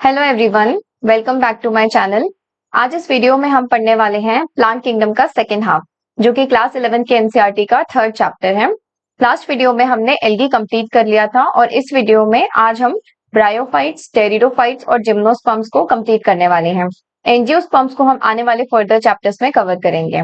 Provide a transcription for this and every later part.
Hello everyone, welcome back to my channel. आज इस video में हम पढ़ने वाले हैं प्लांट किंगडम का सेकेंड हाफ, जो कि क्लास 11 के एनसीईआरटी का थर्ड चैप्टर है। लास्ट वीडियो में हमने एल्गी कंप्लीट कर लिया था और इस वीडियो में आज हम ब्रायोफाइट्स, टेरिडोफाइट्स और जिम्नोस्पर्म्स को कंप्लीट करने वाले हैं। एंजियोस्पर्म्स को हम आने वाले फर्दर चैप्टर्स में कवर करेंगे।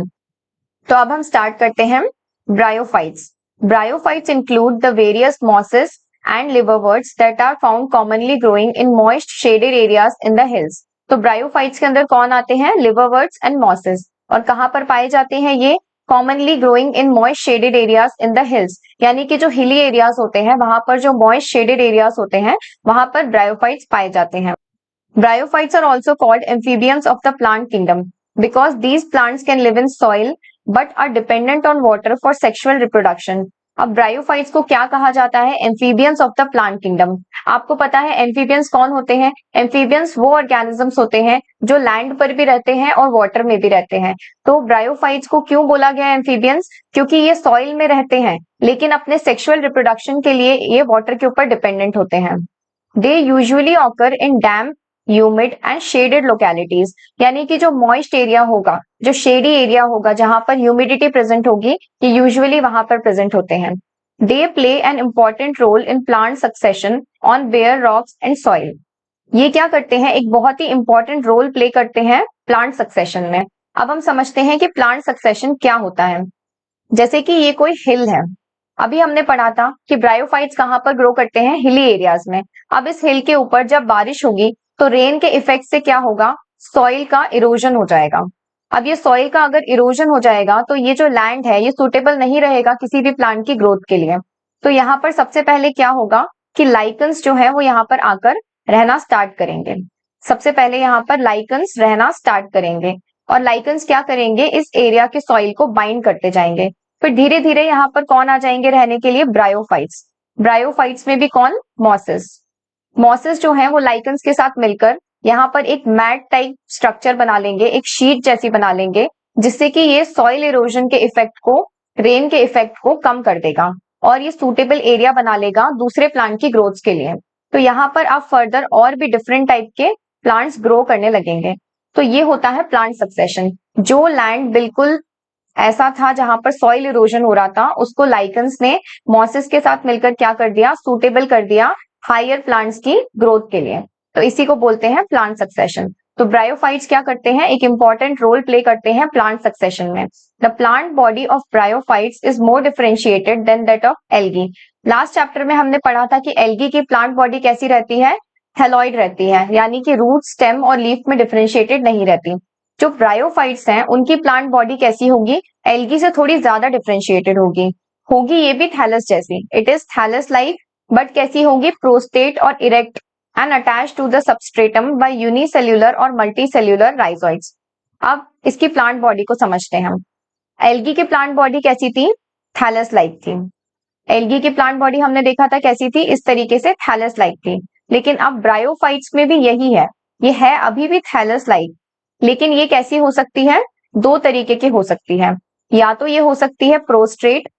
तो अब हम स्टार्ट करते हैं। Bryophytes bryophytes include the various mosses and liverworts that are found commonly growing in moist shaded areas in the hills। तो ब्रायोफाइट्स के अंदर कौन आते हैं? लिवरवर्ट्स एंड मॉसेस। और कहाँ पर पाए जाते हैं ये? Commonly growing in moist shaded areas in the hills, यानी कि जो हिली एरियाज होते हैं वहां पर जो मॉइस्ट शेडेड एरियाज होते हैं वहां पर ब्रायोफाइट्स पाए जाते हैं। Bryophytes are also called amphibians of the plant kingdom because these plants can live in soil but are dependent on water for sexual reproduction। अब ब्रायोफाइट्स को क्या कहा जाता है? Amphibians of the plant kingdom. आपको पता है एम्फीबियंस कौन होते हैं? एम्फीबियंस वो ऑर्गेनिजम्स होते हैं जो लैंड पर भी रहते हैं और वाटर में भी रहते हैं। तो ब्रायोफाइट्स को क्यों बोला गया एम्फीबियंस? क्योंकि ये सॉइल में रहते हैं लेकिन अपने सेक्सुअल रिप्रोडक्शन के लिए ये वाटर के ऊपर डिपेंडेंट होते हैं। They usually occur in damp, humid and shaded localities, यानी कि जो मॉइस्ट एरिया होगा, जो शेडी एरिया होगा, जहां पर ह्यूमिडिटी प्रेजेंट होगी, ये यूजुअली वहां पर प्रेजेंट होते हैं। They play an important role in plant succession on bare rocks and soil. ये क्या करते हैं? एक बहुत ही इंपॉर्टेंट रोल प्ले करते हैं प्लांट सक्सेशन में। अब हम समझते हैं कि प्लांट सक्सेशन क्या होता है। जैसे कि ये कोई हिल है, अभी हमने पढ़ा था कि ब्रायोफाइट्स कहां पर ग्रो करते हैं? हिली एरियाज में। अब इस हिल के ऊपर जब बारिश होगी तो रेन के इफेक्ट से क्या होगा? सॉइल का इरोजन हो जाएगा। अब ये सॉइल का अगर इरोजन हो जाएगा तो ये जो लैंड है ये सुटेबल नहीं रहेगा किसी भी प्लांट की ग्रोथ के लिए। तो यहाँ पर सबसे पहले क्या होगा कि लाइकन्स जो है वो यहाँ पर आकर रहना स्टार्ट करेंगे। सबसे पहले यहाँ पर लाइकन्स रहना स्टार्ट करेंगे और लाइकन्स क्या करेंगे? इस एरिया के सॉइल को बाइंड करते जाएंगे। फिर धीरे धीरे यहाँ पर कौन आ जाएंगे रहने के लिए? ब्रायोफाइट्स। ब्रायोफाइट्स में भी कौन? मॉसेस। मॉसेस जो है वो लाइकन्स के साथ मिलकर यहाँ पर एक मैट टाइप स्ट्रक्चर बना लेंगे, एक शीट जैसी बना लेंगे, जिससे कि ये सॉइल इरोजन के इफेक्ट को, रेन के इफेक्ट को कम कर देगा और ये सूटेबल एरिया बना लेगा दूसरे प्लांट की ग्रोथ के लिए। तो यहाँ पर आप फर्दर और भी डिफरेंट टाइप के प्लांट्स ग्रो करने लगेंगे। तो ये होता है प्लांट सक्सेशन। जो लैंड बिल्कुल ऐसा था जहां पर सॉइल इरोजन हो रहा था, उसको लाइकन्स ने मॉसेस के साथ मिलकर क्या कर दिया? सूटेबल कर दिया हायर प्लांट्स की ग्रोथ के लिए। तो इसी को बोलते हैं प्लांट सक्सेशन। तो ब्रायोफाइट्स क्या करते हैं? एक इंपॉर्टेंट रोल प्ले करते हैं प्लांट सक्सेशन में। The plant body of bryophytes is more differentiated than that of algae. Last chapter में हमने पढ़ा था कि एल्गी की प्लांट बॉडी कैसी रहती है? थैलॉइड रहती है, यानी कि रूट, स्टेम और लीफ में डिफरेंशिएटेड नहीं रहती। जो ब्रायोफाइट्स हैं उनकी प्लांट बॉडी कैसी होगी? एल्गी से थोड़ी ज्यादा डिफरेंशिएटेड होगी। होगी ये भी थैलस जैसी, it is thallus like, but कैसी होगी? प्रोस्टेट और erect and attach to the substratum by unicellular और मल्टीसेल्यूलर राइजोइड्स। अब इसकी प्लांट बॉडी को समझते हैं हम। एल्गी की प्लांट बॉडी कैसी थी? थैलस लाइक थी। एल्गी की प्लांट बॉडी हमने देखा था कैसी थी? इस तरीके से थैलस लाइक थी। लेकिन अब ब्रायोफाइट्स में भी यही है, ये है अभी भी थैलस लाइक, लेकिन ये कैसी हो सकती है? दो तरीके की हो सकती है। या तो ये हो सकती है प्रोस्ट्रेट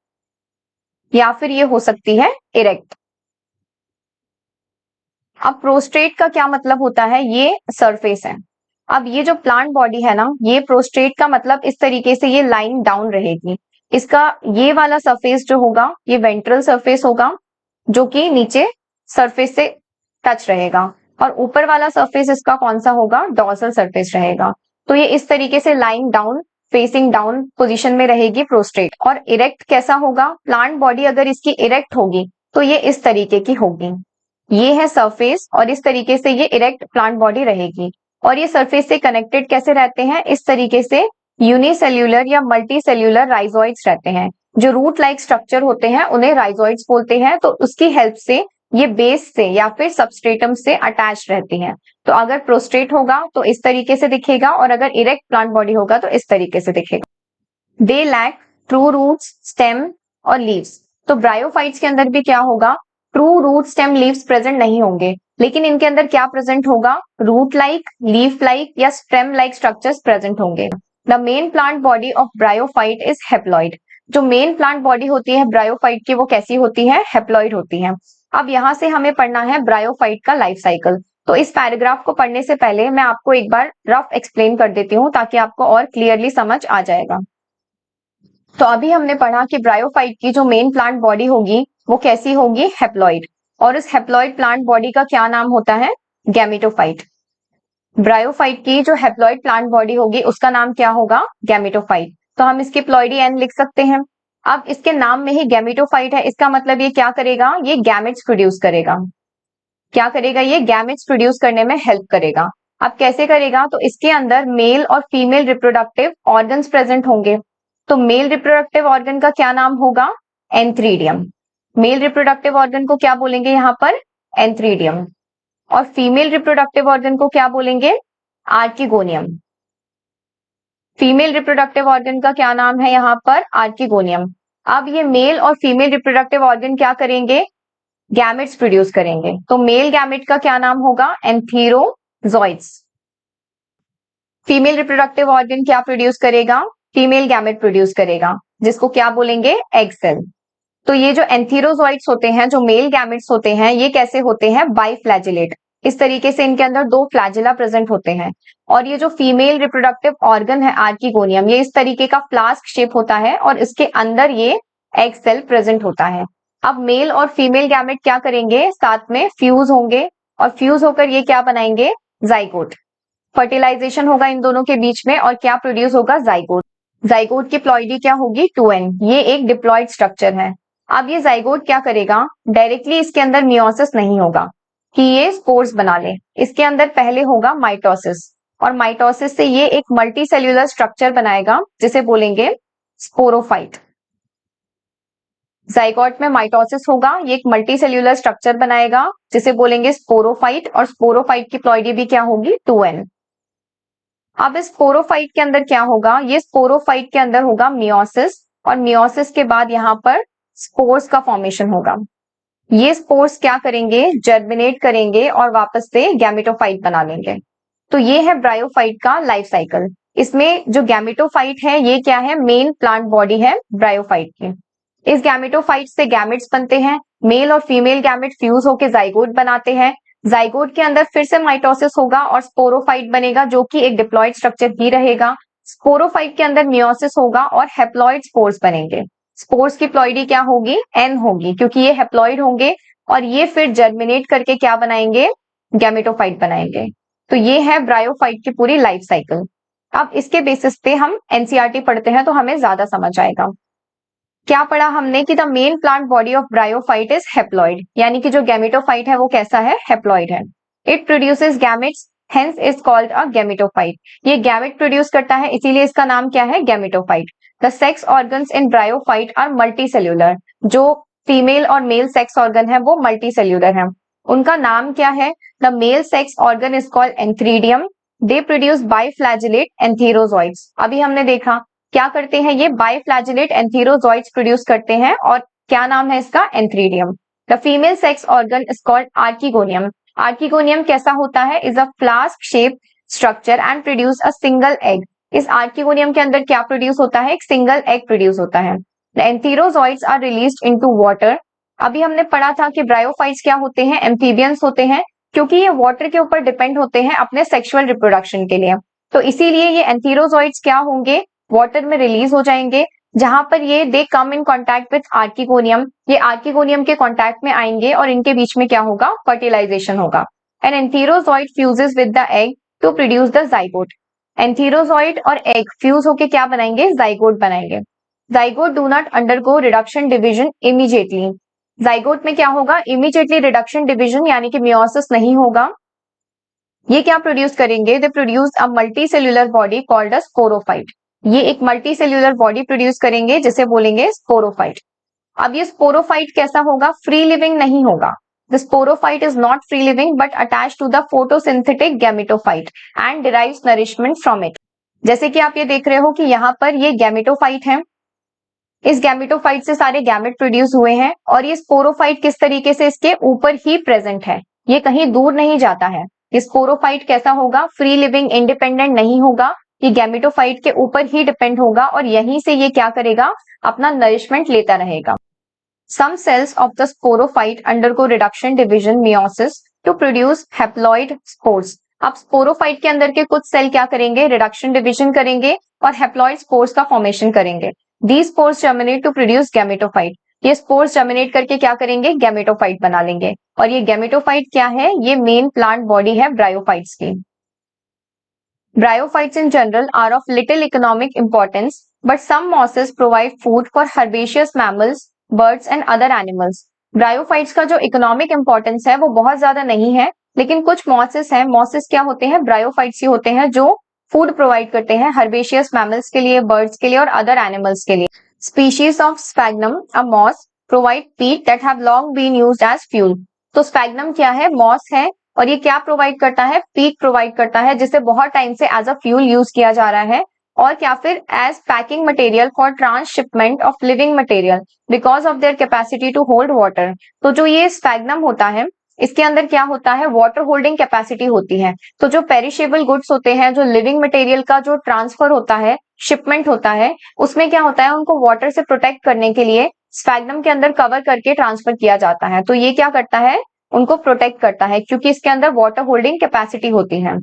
या फिर ये हो सकती है इरेक्ट। अब प्रोस्ट्रेट का क्या मतलब होता है? ये सरफेस है। अब ये जो प्लांट बॉडी है ना, ये प्रोस्ट्रेट का मतलब इस तरीके से ये लाइन डाउन रहेगी। इसका ये वाला सरफेस जो होगा ये वेंट्रल सरफेस होगा, जो कि नीचे सरफेस से टच रहेगा, और ऊपर वाला सरफेस इसका कौन सा होगा? डॉर्सल सरफेस रहेगा। तो ये इस तरीके से line down, facing down position में रहेगी प्रोस्ट्रेट। और इरेक्ट कैसा होगा? प्लांट बॉडी अगर इसकी इरेक्ट होगी तो ये इस तरीके की होगी। ये है सरफेस और इस तरीके से ये इरेक्ट प्लांट बॉडी रहेगी। और ये सरफेस से कनेक्टेड कैसे रहते हैं? इस तरीके से यूनिसेल्यूलर या मल्टीसेल्यूलर राइजोइड्स रहते हैं। जो रूट लाइक स्ट्रक्चर होते हैं उन्हें राइजोइड्स बोलते हैं। तो उसकी हेल्प से ये बेस से या फिर सबस्ट्रेटम से अटैच रहती हैं। तो अगर प्रोस्ट्रेट होगा तो इस तरीके से दिखेगा और अगर इरेक्ट प्लांट बॉडी होगा तो इस तरीके से दिखेगा। They lack true roots, stem और लीव्स। तो ब्रायोफाइट्स के अंदर भी क्या होगा? True root, stem, leaves present नहीं होंगे, लेकिन इनके अंदर क्या प्रेजेंट होगा? रूट लाइक, लीफ लाइक या स्टेम लाइक स्ट्रक्चर्स प्रेजेंट होंगे। The main plant body of bryophyte is haploid. जो मेन प्लांट बॉडी होती है ब्रायोफाइट की वो कैसी होती है? हेप्लॉइड होती है। अब यहां से हमें पढ़ना है ब्रायोफाइट का लाइफ साइकिल। तो इस पैराग्राफ को पढ़ने से पहले मैं आपको एक बार रफ एक्सप्लेन कर देती हूँ ताकि आपको और क्लियरली समझ आ जाएगा। तो अभी हमने पढ़ा कि ब्रायोफाइट की जो मेन प्लांट बॉडी होगी वो कैसी होगी, हैप्लॉइड। और इस हैप्लॉइड प्लांट बॉडी का क्या नाम होता है, गैमेटोफाइट। ब्रायोफाइट की जो हैप्लॉइड प्लांट बॉडी होगी उसका नाम क्या होगा, गैमेटोफाइट। तो हम इसके प्लॉइडी एन लिख सकते हैं। अब इसके नाम में ही गैमेटोफाइट है, इसका मतलब ये क्या करेगा, ये गैमेट्स प्रोड्यूस करेगा। क्या करेगा, ये गैमेट्स प्रोड्यूस करने में हेल्प करेगा। अब कैसे करेगा, तो इसके अंदर मेल और फीमेल रिप्रोडक्टिव ऑर्गन्स प्रेजेंट होंगे। तो मेल रिप्रोडक्टिव ऑर्गन का क्या नाम होगा, एंथ्रीडियम। मेल रिप्रोडक्टिव ऑर्गन को क्या बोलेंगे यहाँ पर, एंथ्रीडियम। और फीमेल रिप्रोडक्टिव ऑर्गन को क्या बोलेंगे, आर्किगोनियम। फीमेल रिप्रोडक्टिव ऑर्गन का क्या नाम है यहाँ पर, आर्किगोनियम। अब ये मेल और फीमेल रिप्रोडक्टिव ऑर्गन क्या करेंगे, गैमेट्स प्रोड्यूस करेंगे। तो मेल गैमेट का क्या नाम होगा, एंथीरोजॉइड्स। फीमेल रिप्रोडक्टिव ऑर्गन क्या प्रोड्यूस करेगा, फीमेल गैमेट प्रोड्यूस करेगा, जिसको क्या बोलेंगे, एग सेल। तो ये जो एंथीरोजॉइड्स होते हैं, जो मेल गैमेट्स होते हैं, ये कैसे होते हैं, बाइफ्लैजिलेट। इस तरीके से इनके अंदर दो फ्लैजिला प्रेजेंट होते हैं। और ये जो फीमेल रिप्रोडक्टिव ऑर्गन है आर्किगोनियम, ये इस तरीके का फ्लास्क शेप होता है और इसके अंदर ये एग सेल प्रेजेंट होता है। अब मेल और फीमेल गैमेट क्या करेंगे, साथ में फ्यूज होंगे और फ्यूज होकर ये क्या बनाएंगे, जाइगोट। फर्टिलाइजेशन होगा इन दोनों के बीच में और क्या प्रोड्यूस होगा, जाइगोट। जाइगोट की प्लॉइडी क्या होगी, 2n। ये एक डिप्लॉइड स्ट्रक्चर है। अब ये जाइगोट क्या करेगा, डायरेक्टली इसके अंदर मियोसिस नहीं होगा कि ये स्पोर्स बना ले। इसके अंदर पहले होगा माइटोसिस, और माइटोसिस से ये एक मल्टी सेल्यूलर स्ट्रक्चर बनाएगा जिसे बोलेंगे स्पोरोफाइट। जाइगोट में माइटोसिस होगा, ये एक मल्टी सेल्यूलर स्ट्रक्चर बनाएगा जिसे बोलेंगे स्पोरोफाइट, और स्पोरोफाइट की प्लॉइडी भी क्या होगी, 2n। अब इस स्पोरोफाइट के अंदर क्या होगा, ये स्पोरोफाइट के अंदर होगा मियोसिस, और मियोसिस के बाद यहाँ पर स्पोर्स का फॉर्मेशन होगा। ये स्पोर्स क्या करेंगे, जर्मिनेट करेंगे और वापस से गैमेटोफाइट बना लेंगे। तो ये है ब्रायोफाइट का लाइफ साइकिल। इसमें जो गैमेटोफाइट है ये क्या है, मेन प्लांट बॉडी है ब्रायोफाइट की। इस गैमेटोफाइट से गैमेट्स बनते हैं, मेल और फीमेल गैमेट फ्यूज होकर जाइगोट बनाते हैं। जाइगोट के अंदर फिर से माइटोसिस होगा और स्पोरोफाइट बनेगा जो कि एक डिप्लॉइड स्ट्रक्चर ही रहेगा। स्पोरोफाइट के अंदर मियोसिस होगा और हैप्लॉइड स्पोर्स बनेंगे। स्पोर्स की प्लॉइडी क्या होगी, एन होगी, क्योंकि ये हैप्लॉइड होंगे और ये फिर जर्मिनेट करके क्या बनाएंगे, गैमेटोफाइट बनाएंगे। तो ये है ब्रायोफाइट की पूरी लाइफ साइकिल। अब इसके बेसिस पे हम एनसीईआरटी पढ़ते हैं तो हमें ज्यादा समझ आएगा। क्या पढ़ा हमने कि the main plant body of bryophyte is haploid, यानी कि जो गैमेटोफाइट है वो कैसा है, हैप्लॉइड है। It produces gametes, hence is called a gametophyte. ये गैमेट प्रोड्यूस करता है इसीलिए इसका नाम क्या है, gametophyte. The sex organs in bryophyte are multi cellular. जो फीमेल और मेल सेक्स ऑर्गन है वो मल्टी सेल्यूलर है। उनका नाम क्या है, the male sex organ is called antheridium. They produce biflagellate antherozoids. अभी हमने देखा क्या करते हैं, ये बाइफ्लैजिलेट एंथीरोजॉइड्स प्रोड्यूस करते हैं और क्या नाम है इसका, antheridium. The female sex organ is called archegonium. Archegonium कैसा होता है, is a flask shape structure and produce a single egg. इस आर्किगोनियम के अंदर क्या प्रोड्यूस होता है, एक सिंगल एग प्रोड्यूस होता है। The antherozoids are released into water. अभी हमने पढ़ा था कि ब्रायोफाइट्स क्या होते हैं, एम्फीबियंस होते हैं, क्योंकि ये वाटर के ऊपर डिपेंड होते हैं अपने सेक्सुअल रिप्रोडक्शन के लिए। तो इसीलिए ये एंथीरोजॉइड्स क्या होंगे, वाटर में रिलीज हो जाएंगे, जहां पर ये दे come in contact with archegonium. ये आर्किगोनियम के कॉन्टैक्ट में आएंगे और इनके बीच में क्या होगा, फर्टिलाइजेशन होगा। An antherozoid fuses with the egg to produce the zygote. Antherozoid और एग फ्यूज होके क्या बनाएंगे, जाइगोट बनाएंगे। Zygote do not undergo reduction division immediately. Zygote में क्या होगा, इमीडिएटली रिडक्शन डिविजन यानी कि मियोसिस नहीं होगा। ये क्या प्रोड्यूस करेंगे, they produce a multi cellular body called a sporophyte. ये एक मल्टी सेल्यूलर बॉडी प्रोड्यूस करेंगे जिसे बोलेंगे स्पोरोफाइट। अब ये स्पोरोफाइट कैसा होगा, फ्री लिविंग नहीं होगा। The sporophyte is not free living but attached to the photosynthetic gametophyte and derives nourishment from it. जैसे कि आप ये देख रहे हो कि यहाँ पर ये गैमेटोफाइट है, इस गैमेटोफाइट से सारे गैमेट प्रोड्यूस हुए हैं और ये स्पोरोफाइट किस तरीके से इसके ऊपर ही प्रेजेंट है, ये कहीं दूर नहीं जाता है। ये स्पोरोफाइट कैसा होगा, फ्री लिविंग इंडिपेंडेंट नहीं होगा, ये गैमेटोफाइट के ऊपर ही डिपेंड होगा और यहीं से ये क्या करेगा, अपना नरिशमेंट लेता रहेगा। Some cells of the sporophyte undergo reduction division meiosis to produce haploid spores. अब स्पोरोफाइट के अंदर के कुछ सेल क्या करेंगे, रिडक्शन डिविजन करेंगे और हैप्लॉइड स्पोर्स का फॉर्मेशन करेंगे। These spores germinate to produce gametophyte. ये स्पोर्स जर्मिनेट करके क्या करेंगे, गैमेटोफाइट बना लेंगे। और ये गैमेटोफाइट क्या है, ये मेन प्लांट बॉडी है ब्रायोफाइट्स की। Bryophytes in general are of little economic importance, but some mosses provide food for herbaceous mammals, birds and other animals. Bryophytes का जो इकोनॉमिक इंपॉर्टेंस है वो बहुत ज्यादा नहीं है, लेकिन कुछ मॉसेस हैं। मॉसेस क्या होते हैं, ब्रायोफाइट्स ही होते हैं जो फूड प्रोवाइड करते हैं हर्बेशियस मैमल्स के लिए, बर्ड्स के लिए और अदर एनिमल्स के लिए। Species of sphagnum, a moss, provide peat that have long been used as fuel. तो स्पैग्नम क्या है, मॉस है और ये क्या प्रोवाइड करता है, पीट प्रोवाइड करता है, जिसे बहुत टाइम से एज अ फ्यूल यूज किया जा रहा है। और क्या फिर as packing material for transshipment of living material because of their capacity to hold water. तो जो ये स्पैग्नम होता है इसके अंदर क्या होता है, वाटर होल्डिंग कैपेसिटी होती है। तो जो पेरिशेबल गुड्स होते हैं, जो लिविंग मटेरियल का जो ट्रांसफर होता है, शिपमेंट होता है, उसमें क्या होता है, उनको वाटर से प्रोटेक्ट करने के लिए स्पैग्नम के अंदर कवर करके ट्रांसफर किया जाता है। तो ये क्या करता है, उनको प्रोटेक्ट करता है क्योंकि इसके अंदर वाटर होल्डिंग कैपेसिटी होती है।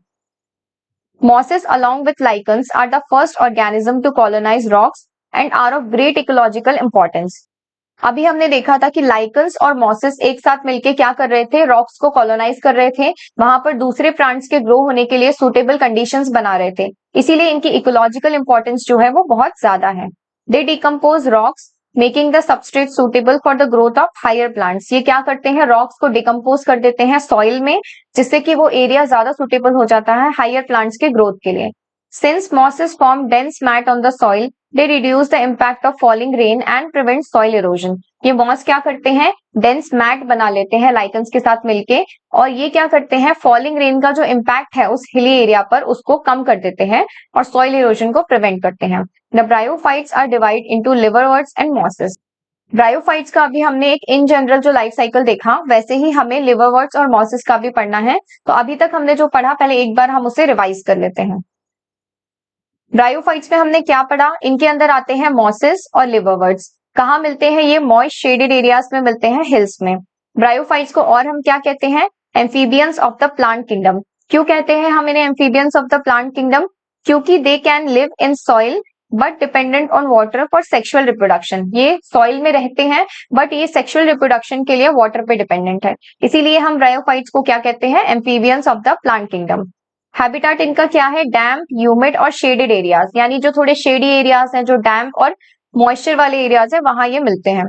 Mosses along with lichens are the first organism to colonize rocks and are of great ecological importance. अभी हमने देखा था कि लाइकन्स और मॉसेस एक साथ मिलके क्या कर रहे थे, रॉक्स को कॉलोनाइज कर रहे थे, वहां पर दूसरे प्लांट्स के ग्रो होने के लिए सुटेबल कंडीशंस बना रहे थे। इसीलिए इनकी इकोलॉजिकल इंपॉर्टेंस जो है वो बहुत ज्यादा है। They decompose rocks making the substrate suitable for the growth of higher plants. ये क्या करते हैं, रॉक्स को डिकम्पोज कर देते हैं सॉइल में, जिससे कि वो एरिया ज्यादा सुटेबल हो जाता है हायर प्लांट्स के ग्रोथ के लिए। Since mosses form dense mat on the soil, they reduce the impact of falling rain and prevent soil erosion. ये मॉस क्या करते हैं, डेंस मैट बना लेते हैं लाइकन्स के साथ मिलके, और ये क्या करते हैं, फॉलिंग रेन का जो इम्पैक्ट है उस हिली एरिया पर उसको कम कर देते हैं और सॉइल इरोजन को प्रिवेंट करते हैं। The bryophytes are divide into liverworts and mosses. Bryophytes का अभी हमने एक इन जनरल जो लाइफ साइकिल देखा, वैसे ही हमें लिवरवर्ट्स और मॉसेस का भी पढ़ना है। तो अभी तक हमने जो पढ़ा पहले एक बार हम उसे रिवाइज कर लेते हैं। ब्रायोफाइट्स में हमने क्या पढ़ा, इनके अंदर आते हैं मॉसेस और लिवरवर्ट्स। कहाँ मिलते हैं ये, मॉइस्ट शेडेड एरियाज में मिलते हैं, हिल्स में। ब्रायोफाइट्स को और हम क्या कहते हैं, amphibians of the plant kingdom. क्यों कहते हैं हम इन्हें amphibians of the plant kingdom, क्योंकि they can live in soil but dependent on water for sexual reproduction. ये सॉइल में रहते हैं बट ये सेक्सुअल रिप्रोडक्शन के लिए वाटर पे डिपेंडेंट है, इसीलिए हम ब्रायोफाइट्स को क्या कहते हैं, amphibians of the plant kingdom. Habitat इनका क्या है, डैम्प, ह्यूमिड और शेडेड एरियाज, यानी जो थोड़े शेडी एरियाज हैं, जो डैम्प और मॉइस्चर वाले एरियाज है, वहां ये मिलते हैं।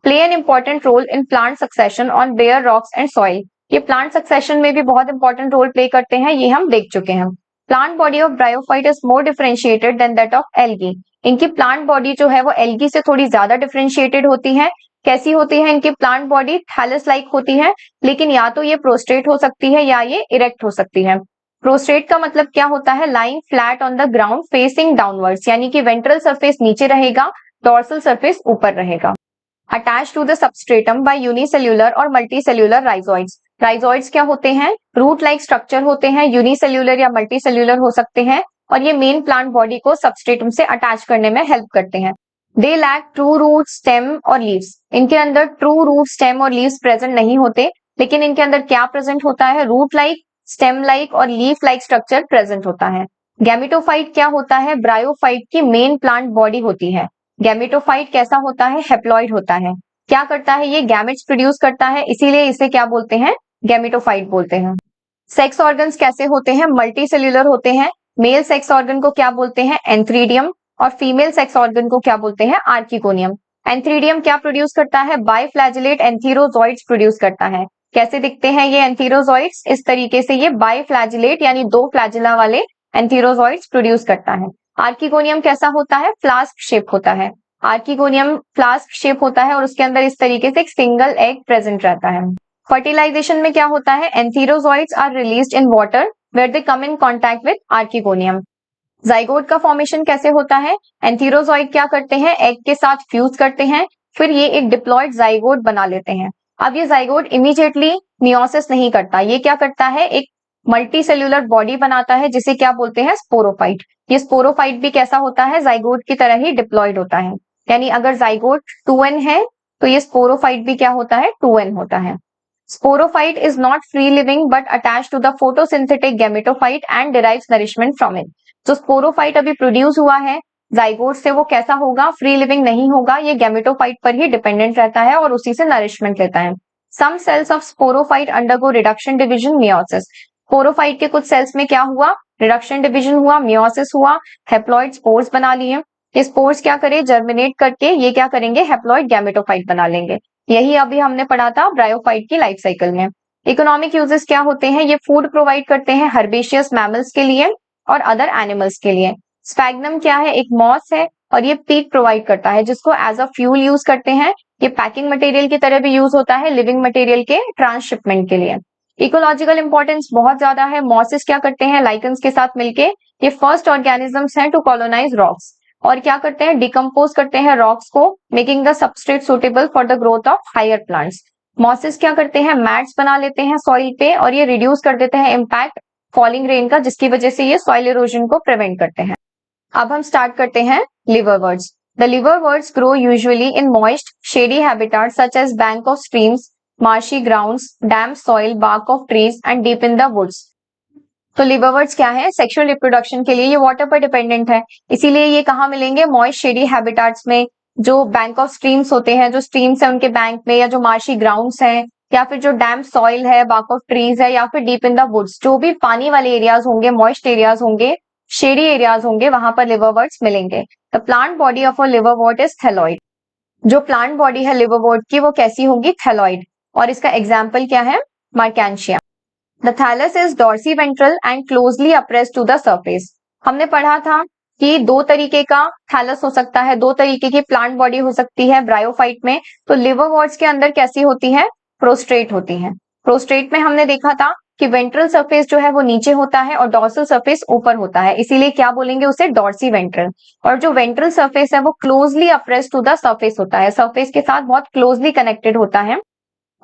Play an important role in plant succession on bare rocks and soil. ये प्लांट सक्सेशन में भी बहुत इंपॉर्टेंट रोल प्ले करते हैं, ये हम देख चुके हैं। Plant body of bryophyte is more differentiated than that of algae. इनकी प्लांट बॉडी जो है वो एल्गी से थोड़ी ज्यादा डिफरेंशिएटेड होती है। कैसी होती है इनकी प्लांट बॉडी, थैलस लाइक होती है, लेकिन या तो ये प्रोस्ट्रेट हो सकती है या ये इरेक्ट हो सकती है। प्रोस्ट्रेट का मतलब क्या होता है, lying flat on the ground facing downwards, यानी कि वेंट्रल सरफेस नीचे रहेगा, डोर्सल सरफेस ऊपर रहेगा। Attach to the substratum by unicellular और मल्टीसेल्यूलर राइजोइड्स। राइजोइड्स क्या होते हैं, रूट लाइक स्ट्रक्चर होते हैं, यूनिसेल्यूलर या मल्टीसेल्यूलर हो सकते हैं, और ये मेन प्लांट बॉडी को सबस्ट्रेटम से अटैच करने में हेल्प करते हैं। They lack true root, stem और लीव्स। इनके अंदर ट्रू रूट, स्टेम और लीव्स प्रेजेंट नहीं होते, लेकिन इनके अंदर क्या प्रेजेंट होता है, रूट लाइक, स्टेम लाइक और लीफ लाइक स्ट्रक्चर प्रेजेंट होता है। गैमेटोफाइट क्या होता है, ब्रायोफाइट की मेन प्लांट बॉडी होती है। गैमेटोफाइट कैसा होता है, हेप्लॉइड होता है। क्या करता है, ये गैमेट्स प्रोड्यूस करता है, इसीलिए इसे क्या बोलते हैं, गैमेटोफाइट बोलते हैं। सेक्स ऑर्गन्स कैसे होते हैं, मल्टी सेल्यूलर होते हैं। मेल सेक्स ऑर्गन को क्या बोलते हैं, एंथ्रीडियम, और फीमेल सेक्स ऑर्गन को क्या बोलते हैं, आर्किगोनियम। एंथ्रीडियम क्या प्रोड्यूस करता है, बाइफ्लैजिलेट एंथीरोजॉइड्स प्रोड्यूस करता है। कैसे दिखते हैं ये एंथीरोजॉइड्स, इस तरीके से ये बाइफ्लैजिलेट यानी दो फ्लैजिला वाले एंथीरोजॉइड्स प्रोड्यूस करता है। आर्किगोनियम कैसा होता है, फ्लास्क शेप होता है। आर्किगोनियम फ्लास्क शेप होता है और उसके अंदर इस तरीके से एक सिंगल एग प्रेजेंट रहता है। फर्टिलाइजेशन में क्या होता है, antherozoids are released in water where they come in contact with archegonium. जाइगोट का फॉर्मेशन कैसे होता है, एंथीरोजॉइड क्या करते हैं, एग के साथ फ्यूज करते हैं, फिर ये एक डिप्लॉयड जाइगोट बना लेते हैं। अब ये जाइगोट इमीडिएटली मियोसिस नहीं करता, ये क्या करता है, एक मल्टी सेल्यूलर बॉडी बनाता है जिसे क्या बोलते हैं, स्पोरोफाइट। ये स्पोरोफाइट भी कैसा होता है, जाइगोट की तरह ही डिप्लॉयड होता है, यानी अगर जाइगोट 2n है तो ये स्पोरोफाइट भी क्या होता है, 2n होता है। Sporophyte is not free living but attached to the photosynthetic gametophyte and derives nourishment from it. जो स्पोरोफाइट अभी प्रोड्यूस हुआ है जाइगोट से, वो कैसा होगा? फ्री लिविंग नहीं होगा, ये गैमेटोफाइट पर ही डिपेंडेंट रहता है और उसी से नरिशमेंट लेता है। Some cells of sporophyte undergo reduction division meiosis. Sporophyte के कुछ सेल्स में क्या हुआ? रिडक्शन डिविजन हुआ, मियोसिस हुआ, हेप्लॉइड स्पोर्स बना लिए। ये स्पोर्स क्या करे? जर्मिनेट करके ये क्या करेंगे? हेप्लॉइड गैमेटोफाइट बना लेंगे। यही अभी हमने पढ़ा था ब्रायोफाइट की लाइफ साइकिल में। इकोनॉमिक यूजेस क्या होते हैं? ये फूड प्रोवाइड करते हैं हर्बेशियस मैमल्स के लिए और अदर एनिमल्स के लिए। स्पैग्नम क्या है? एक मॉस है और ये पीट प्रोवाइड करता है जिसको एज अ फ्यूल यूज करते हैं। ये पैकिंग मटेरियल की तरह भी यूज होता है लिविंग मटेरियल के ट्रांसशिपमेंट के लिए। इकोलॉजिकल इंपॉर्टेंस बहुत ज्यादा है। मॉसेस क्या करते हैं? लाइकन्स के साथ मिलके ये फर्स्ट ऑर्गेनिजम्स हैं टू कॉलोनाइज रॉक्स और क्या करते हैं? डिकम्पोज करते हैं रॉक्स को, making the substrate suitable for the growth of higher plants. Mosses क्या करते हैं? मैट्स बना लेते हैं सॉइल पे और ये रिड्यूस कर देते हैं इम्पैक्ट फॉलिंग रेन का, जिसकी वजह से ये सॉइल इरोजन को प्रिवेंट करते हैं। अब हम स्टार्ट करते हैं liverworts. The liverworts grow usually in moist shady habitat such as bank of streams, marshy grounds, damp soil, bark of trees and deep in the woods. तो लिवरवर्ट्स क्या है? सेक्सुअल रिप्रोडक्शन के लिए ये वाटर पर डिपेंडेंट है, इसीलिए ये कहाँ मिलेंगे? मॉइस्ट शेडी हैबिटाट्स में, जो बैंक ऑफ स्ट्रीम्स होते हैं, जो स्ट्रीम्स है उनके बैंक में, या जो मार्शी ग्राउंड्स हैं, या फिर जो डैम्प सॉइल है, बार्क ऑफ ट्रीज है, या फिर डीप इन द वुड्स, जो भी पानी वाले एरियाज होंगे, मॉइस्ट एरियाज होंगे, शेडी एरियाज होंगे, वहां पर लिवरवर्ट्स मिलेंगे। The plant body of a liverwort is thalloid. जो प्लांट बॉडी है लिवरवर्ट की वो कैसी होगी? थैलॉइड। और इसका एग्जाम्पल क्या है? Marchantia. The thallus is dorsiventral and closely appressed to the surface. हमने पढ़ा था कि दो तरीके का थैलस हो सकता है, दो तरीके की प्लांट बॉडी हो सकती है ब्रायोफाइट में। तो लिवरवर्ट्स के अंदर कैसी होती है? प्रोस्ट्रेट होती है। प्रोस्ट्रेट में हमने देखा था कि वेंट्रल सरफेस जो है वो नीचे होता है और डॉर्सल सरफेस ऊपर होता है, इसीलिए क्या बोलेंगे उसे? Dorsiventral. और जो वेंट्रल सरफेस है वो closely appressed to the surface होता है, सरफेस के साथ बहुत क्लोजली कनेक्टेड होता है।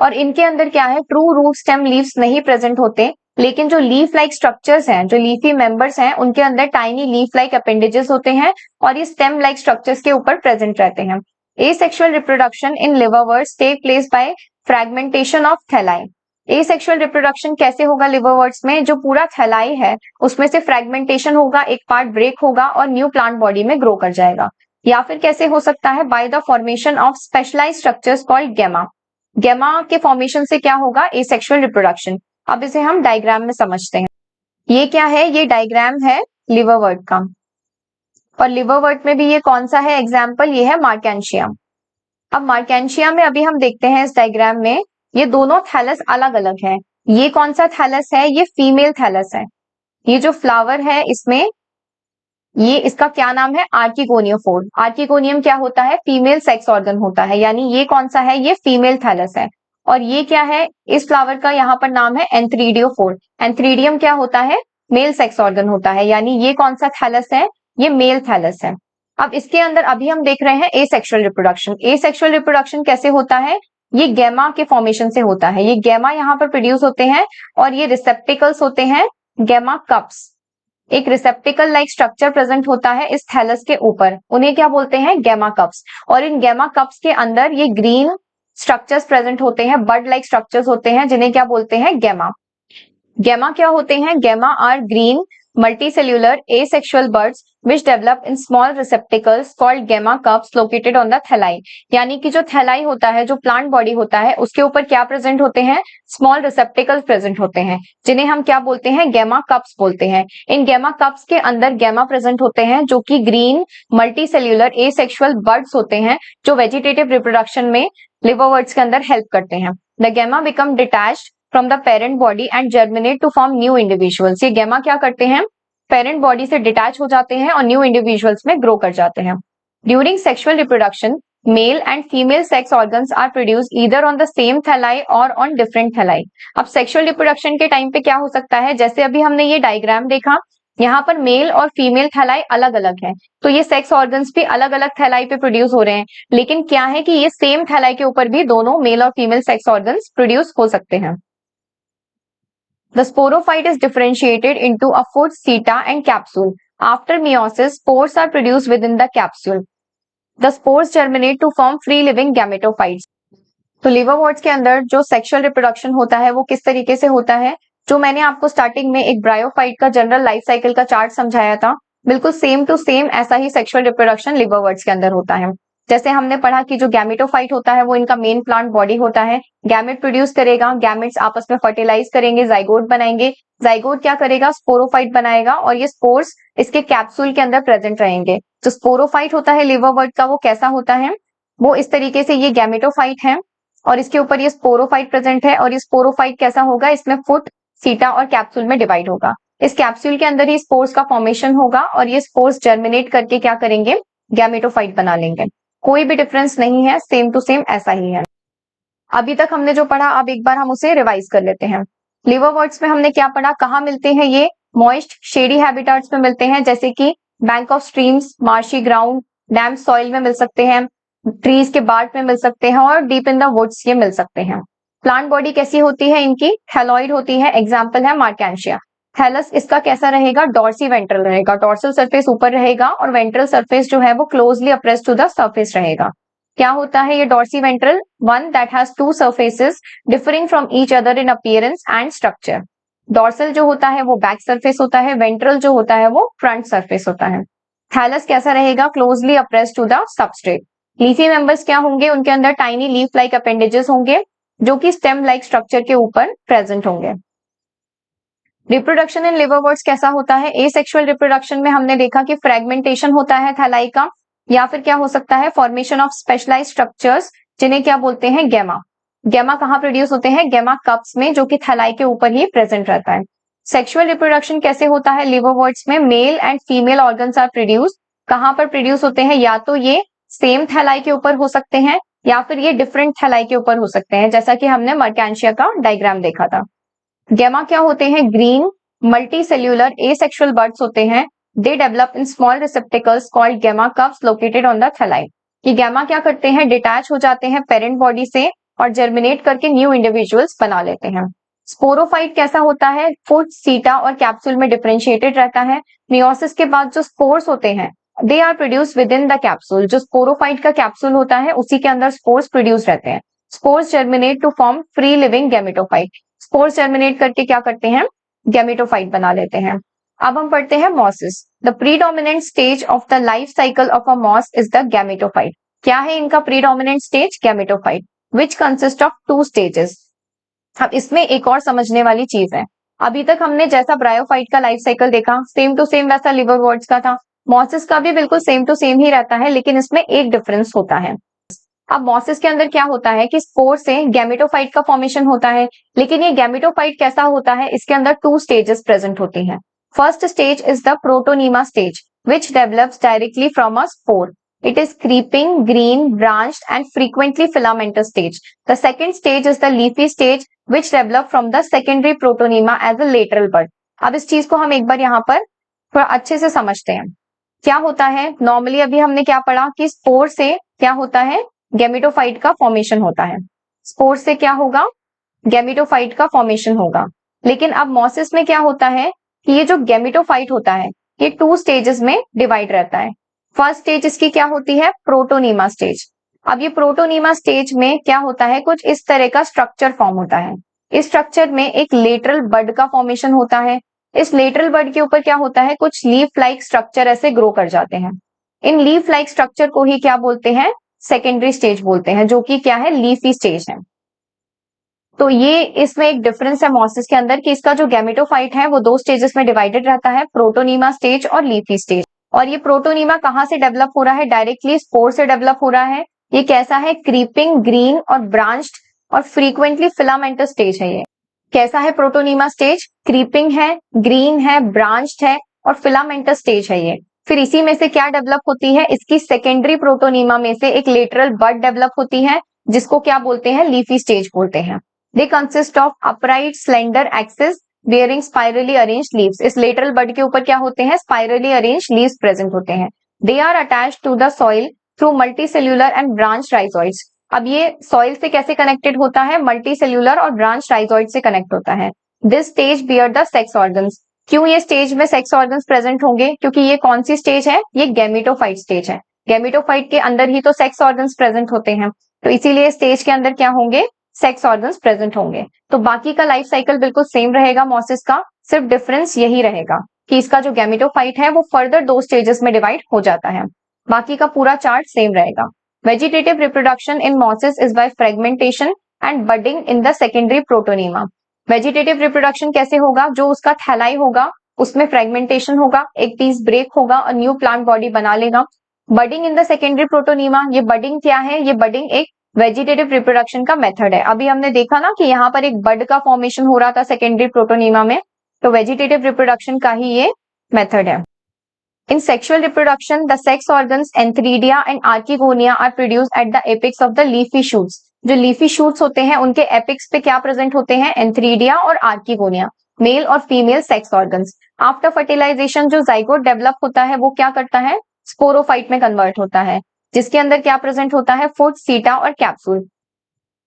और इनके अंदर क्या है? ट्रू रूट स्टेम लीव्स नहीं प्रेजेंट होते, लेकिन जो लीफ लाइक स्ट्रक्चर्स हैं, जो लीफी मेंबर्स हैं, उनके अंदर टाइनी लीफ लाइक अपेंडेजेस होते हैं और ये स्टेम लाइक स्ट्रक्चर्स के ऊपर प्रेजेंट रहते हैं। Asexual reproduction in liverworts take place by fragmentation of thalli. Asexual reproduction कैसे होगा लिवरवर्ट्स में? जो पूरा थैलाई है उसमें से फ्रैगमेंटेशन होगा, एक पार्ट ब्रेक होगा और न्यू प्लांट बॉडी में ग्रो कर जाएगा। या फिर कैसे हो सकता है? By the formation of specialised structures called gemmae. Gemmae के फॉर्मेशन से क्या होगा? Asexual reproduction. अब इसे हम डायग्राम में समझते हैं। ये क्या है? ये डायग्राम है लिवरवर्ट का, और लिवरवर्ट में भी ये कौन सा है एग्जाम्पल? ये है मार्केंशिया। अब मार्केंशिया में अभी हम देखते हैं इस डायग्राम में ये दोनों थैलस अलग अलग है। ये कौन सा थैलस है? ये फीमेल थैलस है। ये जो फ्लावर है इसमें, ये इसका क्या नाम है? आर्किगोनियोफोर। आर्किगोनियम क्या होता है? फीमेल सेक्स ऑर्गन होता है, यानी ये कौन सा है? ये फीमेल थैलस है। और ये क्या है? इस फ्लावर का यहाँ पर नाम है एंथ्रीडियोफोर। एंथ्रीडियम क्या होता है? मेल सेक्स ऑर्गन होता है, यानी ये कौन सा थैलस है? ये मेल थैलस है। अब इसके अंदर अभी हम देख रहे हैं एसेक्सुअल रिप्रोडक्शन। एसेक्सुअल रिप्रोडक्शन कैसे होता है? ये गैमा के फॉर्मेशन से होता है। ये गैमा यहाँ पर प्रोड्यूस होते हैं और ये रिसेप्टिकल्स होते हैं, गैमा कप्स। एक रिसेप्टिकल लाइक स्ट्रक्चर प्रेजेंट होता है इस थैलस के ऊपर, उन्हें क्या बोलते हैं? Gemma cups. और इन गैमा कप्स के अंदर ये ग्रीन स्ट्रक्चर्स प्रेजेंट होते हैं, बर्ड लाइक स्ट्रक्चर्स होते हैं, जिन्हें क्या बोलते हैं? गैमा। गैमा क्या होते हैं? Gemmae are green multicellular asexual buds which develop in small receptacles called gamma cups located on the thalli। यानी कि जो थैलाई होता है, जो प्लांट बॉडी होता है, उसके ऊपर क्या प्रेजेंट होते हैं? स्मॉल रिसेप्टिकल्स प्रेजेंट होते हैं, जिन्हें हम क्या बोलते हैं? गैमा कप्स बोलते हैं। इन गैमा कप्स के अंदर गैमा प्रेजेंट होते हैं जो कि ग्रीन मल्टीसेल्यूलर एसेक्सुअल बर्ड्स होते हैं, जो वेजिटेटिव रिप्रोडक्शन में लिवरवर्ट्स के अंदर हेल्प करते हैं। The gemmae become detached from the parent body and germinate to form new individuals. ये गैमा क्या करते हैं? पेरेंट बॉडी से डिटैच हो जाते हैं और न्यू इंडिविजुअल्स में ग्रो कर जाते हैं। During sexual reproduction male and female sex organs are produced either on the same thalli or on different थैलाई। अब सेक्सुअल रिप्रोडक्शन के टाइम पे क्या हो सकता है? जैसे अभी हमने ये डायग्राम देखा, यहाँ पर मेल और फीमेल थैलाई अलग अलग है, तो ये सेक्स ऑर्गन्स भी अलग अलग थैलाई पे प्रोड्यूस हो रहे हैं। लेकिन क्या है कि ये सेम थैलाई के ऊपर भी दोनों मेल और फीमेल सेक्स ऑर्गन्स प्रोड्यूस हो सकते हैं। The sporophyte is differentiated into a foot, seta and capsule. After meiosis, spores are produced within the capsule. The spores germinate to form free-living gametophytes. तो लिवरवर्ट्स के अंदर जो सेक्सुअल रिप्रोडक्शन होता है वो किस तरीके से होता है, जो मैंने आपको स्टार्टिंग में एक ब्रायोफाइट का जनरल लाइफ साइकिल का चार्ट समझाया था, बिल्कुल सेम टू सेम ऐसा ही सेक्सुअल रिप्रोडक्शन लिवरवर्ट्स के अंदर होता है। जैसे हमने पढ़ा कि जो गैमेटोफाइट होता है वो इनका मेन प्लांट बॉडी होता है, गैमेट प्रोड्यूस करेगा, गैमेट्स आपस में फर्टिलाइज करेंगे, जाइगोट बनाएंगे, जाइगोट क्या करेगा, स्पोरोफाइट बनाएगा और ये स्पोर्स इसके कैप्सूल के अंदर प्रेजेंट रहेंगे। जो स्पोरोफाइट होता है लिवरवर्ट का वो कैसा होता है, वो इस तरीके से, ये गैमेटोफाइट है और इसके ऊपर ये स्पोरोफाइट प्रेजेंट है और ये स्पोरोफाइट कैसा होगा, इसमें फुट, सीटा और कैप्सूल में डिवाइड होगा। इस कैप्सूल के अंदर ही स्पोर्स का फॉर्मेशन होगा और ये स्पोर्स जर्मिनेट करके क्या करेंगे, गैमेटोफाइट बना लेंगे। कोई भी डिफरेंस नहीं है, सेम टू सेम ऐसा ही है। अभी तक हमने जो पढ़ा अब एक बार हम उसे रिवाइज कर लेते हैं। लिवरवर्ट्स में हमने क्या पढ़ा, कहाँ मिलते हैं ये, मॉइस्ट शेडी हैबिटाट्स में मिलते हैं, जैसे कि bank of streams, marshy ground, dam soil में मिल सकते हैं, ट्रीज के बार्ट में मिल सकते हैं और डीप इन द वुड्स ये मिल सकते हैं। प्लांट बॉडी कैसी होती है इनकी, थैलॉइड होती है, एग्जाम्पल है मार्केंशिया। थैलस इसका कैसा रहेगा, डॉर्सी वेंट्रल रहेगा, डॉर्सल सरफेस ऊपर रहेगा और वेंट्रल सरफेस जो है वो closely appressed to the surface रहेगा। क्या होता है ये dorsiventral, one that has two surfaces differing from each other in appearance and structure. Dorsal जो होता है वो बैक सरफेस होता है, वेंट्रल जो होता है वो फ्रंट सरफेस होता है। थैलस कैसा रहेगा, closely appressed to the substrate. Leafy members क्या होंगे, उनके अंदर टाइनी लीफ लाइक अपेंडेजेस होंगे जो कि स्टेम लाइक स्ट्रक्चर के ऊपर प्रेजेंट होंगे। रिप्रोडक्शन इन लिवरवर्ट्स कैसा होता है, एसेक्सुअल रिप्रोडक्शन में हमने देखा कि फ्रेगमेंटेशन होता है थैलाई का, या फिर क्या हो सकता है, फॉर्मेशन ऑफ स्पेशलाइज्ड स्ट्रक्चर्स जिन्हें क्या बोलते हैं, गैमा। गैमा कहाँ प्रोड्यूस होते हैं, गैमा कप्स में, जो कि थैलाई के ऊपर ही प्रेजेंट रहता है। सेक्सुअल रिप्रोडक्शन कैसे होता है लिवरवर्ट्स में, male and female organs are produce. कहां पर प्रोड्यूस होते हैं, या तो ये सेम थैलाई के ऊपर हो सकते हैं या फिर ये डिफरेंट थैलाई के ऊपर हो सकते हैं, जैसा कि हमने मर्केंशिया का डायग्राम देखा था। गैमा क्या होते हैं, green multi cellular asexual buds होते हैं। They develop in small receptacles called gemma cups located on the thalli. ये गैमा क्या करते हैं, डिटैच हो जाते हैं पेरेंट बॉडी से और जर्मिनेट करके न्यू इंडिविजुअल्स बना लेते हैं। स्पोरोफाइट कैसा होता है, फुट, सीटा और कैप्सूल में डिफरेंशिएटेड रहता है। मियोसिस के बाद जो स्पोर्स होते हैं they are produce within the capsule. जो स्पोरोफाइट का कैप्सूल होता है उसी के अंदर स्पोर्स प्रोड्यूस रहते हैं। Spores germinate to form free living gametophyte. Spores germinate करके क्या करते हैं, गैमेटोफाइट बना लेते हैं। अब हम पढ़ते हैं mosses. The predominant stage of the life cycle of a moss is the gametophyte. क्या है इनका predominant stage, gametophyte, which consist of 2 stages. अब इसमें एक और समझने वाली चीज है, अभी तक हमने जैसा ब्रायोफाइट का लाइफ साइकिल देखा सेम टू सेम वैसा लिवरवर्ट्स का था, मॉसिस का भी बिल्कुल सेम टू सेम ही रहता है, लेकिन इसमें एक डिफरेंस होता है। अब मॉसिस के अंदर क्या होता है कि स्पोर से गैमेटोफाइट का फॉर्मेशन होता है, लेकिन ये गैमेटोफाइट कैसा होता है, इसके अंदर 2 स्टेजेस प्रेजेंट होती हैं। First stage is the protonema stage which develops directly from a spore. It is creeping, green, branched and frequently filamentous stage. The second stage is the leafy stage which develop from the secondary protonema as a lateral bud. अब इस चीज को हम एक बार यहाँ पर थोड़ा अच्छे से समझते हैं। क्या होता है, नॉर्मली अभी हमने क्या पढ़ा कि स्पोर से क्या होता है, गैमेटोफाइट का फॉर्मेशन होता है। स्पोर से क्या होगा, गैमेटोफाइट का फॉर्मेशन होगा। लेकिन अब मॉसिस में क्या होता है कि ये जो गैमेटोफाइट होता है ये 2 स्टेजेस में डिवाइड रहता है। फर्स्ट स्टेज इसकी क्या होती है, प्रोटोनीमा स्टेज। अब ये प्रोटोनीमा स्टेज में क्या होता है, कुछ इस तरह का स्ट्रक्चर फॉर्म होता है। इस स्ट्रक्चर में एक लेटरल बड का फॉर्मेशन होता है। इस लेटरल बड के ऊपर क्या होता है, कुछ लीफ लाइक स्ट्रक्चर ऐसे ग्रो कर जाते हैं। इन लीफ लाइक स्ट्रक्चर को ही क्या बोलते हैं, सेकेंडरी स्टेज बोलते हैं, जो कि क्या है, लीफी स्टेज है। तो ये इसमें एक डिफरेंस है मॉसिस के अंदर कि इसका जो गैमेटोफाइट है वो 2 स्टेजेस में डिवाइडेड रहता है, प्रोटोनीमा स्टेज और लीफी स्टेज। और ये प्रोटोनीमा कहां से डेवलप हो रहा है, डायरेक्टली स्पोर से डेवलप हो रहा है। ये कैसा है, क्रीपिंग, ग्रीन और ब्रांच्ड और फ्रीक्वेंटली फिलामेंटस स्टेज है। ये कैसा है प्रोटोनीमा स्टेज, क्रीपिंग है, ग्रीन है, ब्रांच्ड है और फिलामेंटस स्टेज है ये। फिर इसी में से क्या डेवलप होती है, इसकी सेकेंडरी प्रोटोनीमा में से एक लेटरल बड डेवलप होती है जिसको क्या बोलते हैं, लीफी स्टेज बोलते हैं। They consist of upright slender axis bearing spirally arranged leaves. इस लेटरल बड के ऊपर क्या होते हैं, स्पाइरली अरेंज्ड लीव्स प्रेजेंट होते हैं। They are attached to the soil through multicellular and branch rhizoids. अब ये सॉइल से कैसे कनेक्टेड होता है, मल्टीसेल्यूलर और ब्रांच राइजोइड से कनेक्ट होता है। This stage bear the sex organs. क्यों ये स्टेज में सेक्स ऑर्गन्स प्रेजेंट होंगे, क्योंकि ये कौन सी स्टेज है, ये गैमेटोफाइट स्टेज है। गैमेटोफाइट के अंदर ही तो सेक्स ऑर्गन्स प्रेजेंट होते हैं। तो इसीलिए स्टेज के अंदर क्या होंगे, सेक्स ऑर्गन्स प्रेजेंट होंगे। तो बाकी का लाइफ साइकिल बिल्कुल सेम रहेगा मॉसिस का, सिर्फ डिफरेंस यही रहेगा कि इसका जो गैमेटोफाइट है वो फर्दर 2 स्टेजेस में डिवाइड हो जाता है। बाकी का पूरा चार्ट सेम रहेगा। Vegetative reproduction in mosses is by fragmentation and budding in the secondary protonema. Vegetative reproduction कैसे होगा, जो उसका थैलाई होगा उसमें फ्रेगमेंटेशन होगा, एक पीस ब्रेक होगा और न्यू प्लांट बॉडी बना लेगा। Budding in the secondary protonema, ये बडिंग क्या है, ये बडिंग एक वेजिटेटिव रिप्रोडक्शन का मेथड है। अभी हमने देखा ना कि यहाँ पर एक बड का फॉर्मेशन हो रहा था सेकेंडरी प्रोटोनीमा में, तो वेजिटेटिव रिप्रोडक्शन का ही ये मेथड है। In sexual reproduction, the sex organs antheridia and archegonia are produced at the apex of the leafy shoots. जो leafy shoots होते हैं उनके apex पे क्या प्रेजेंट होते हैं, antheridia और archegonia, मेल और female sex organs. After fertilisation जो जाइगोट डेवलप होता है वो क्या करता है, स्पोरोफाइट में कन्वर्ट होता है, जिसके अंदर क्या प्रेजेंट होता है, फुट, सीटा और capsule.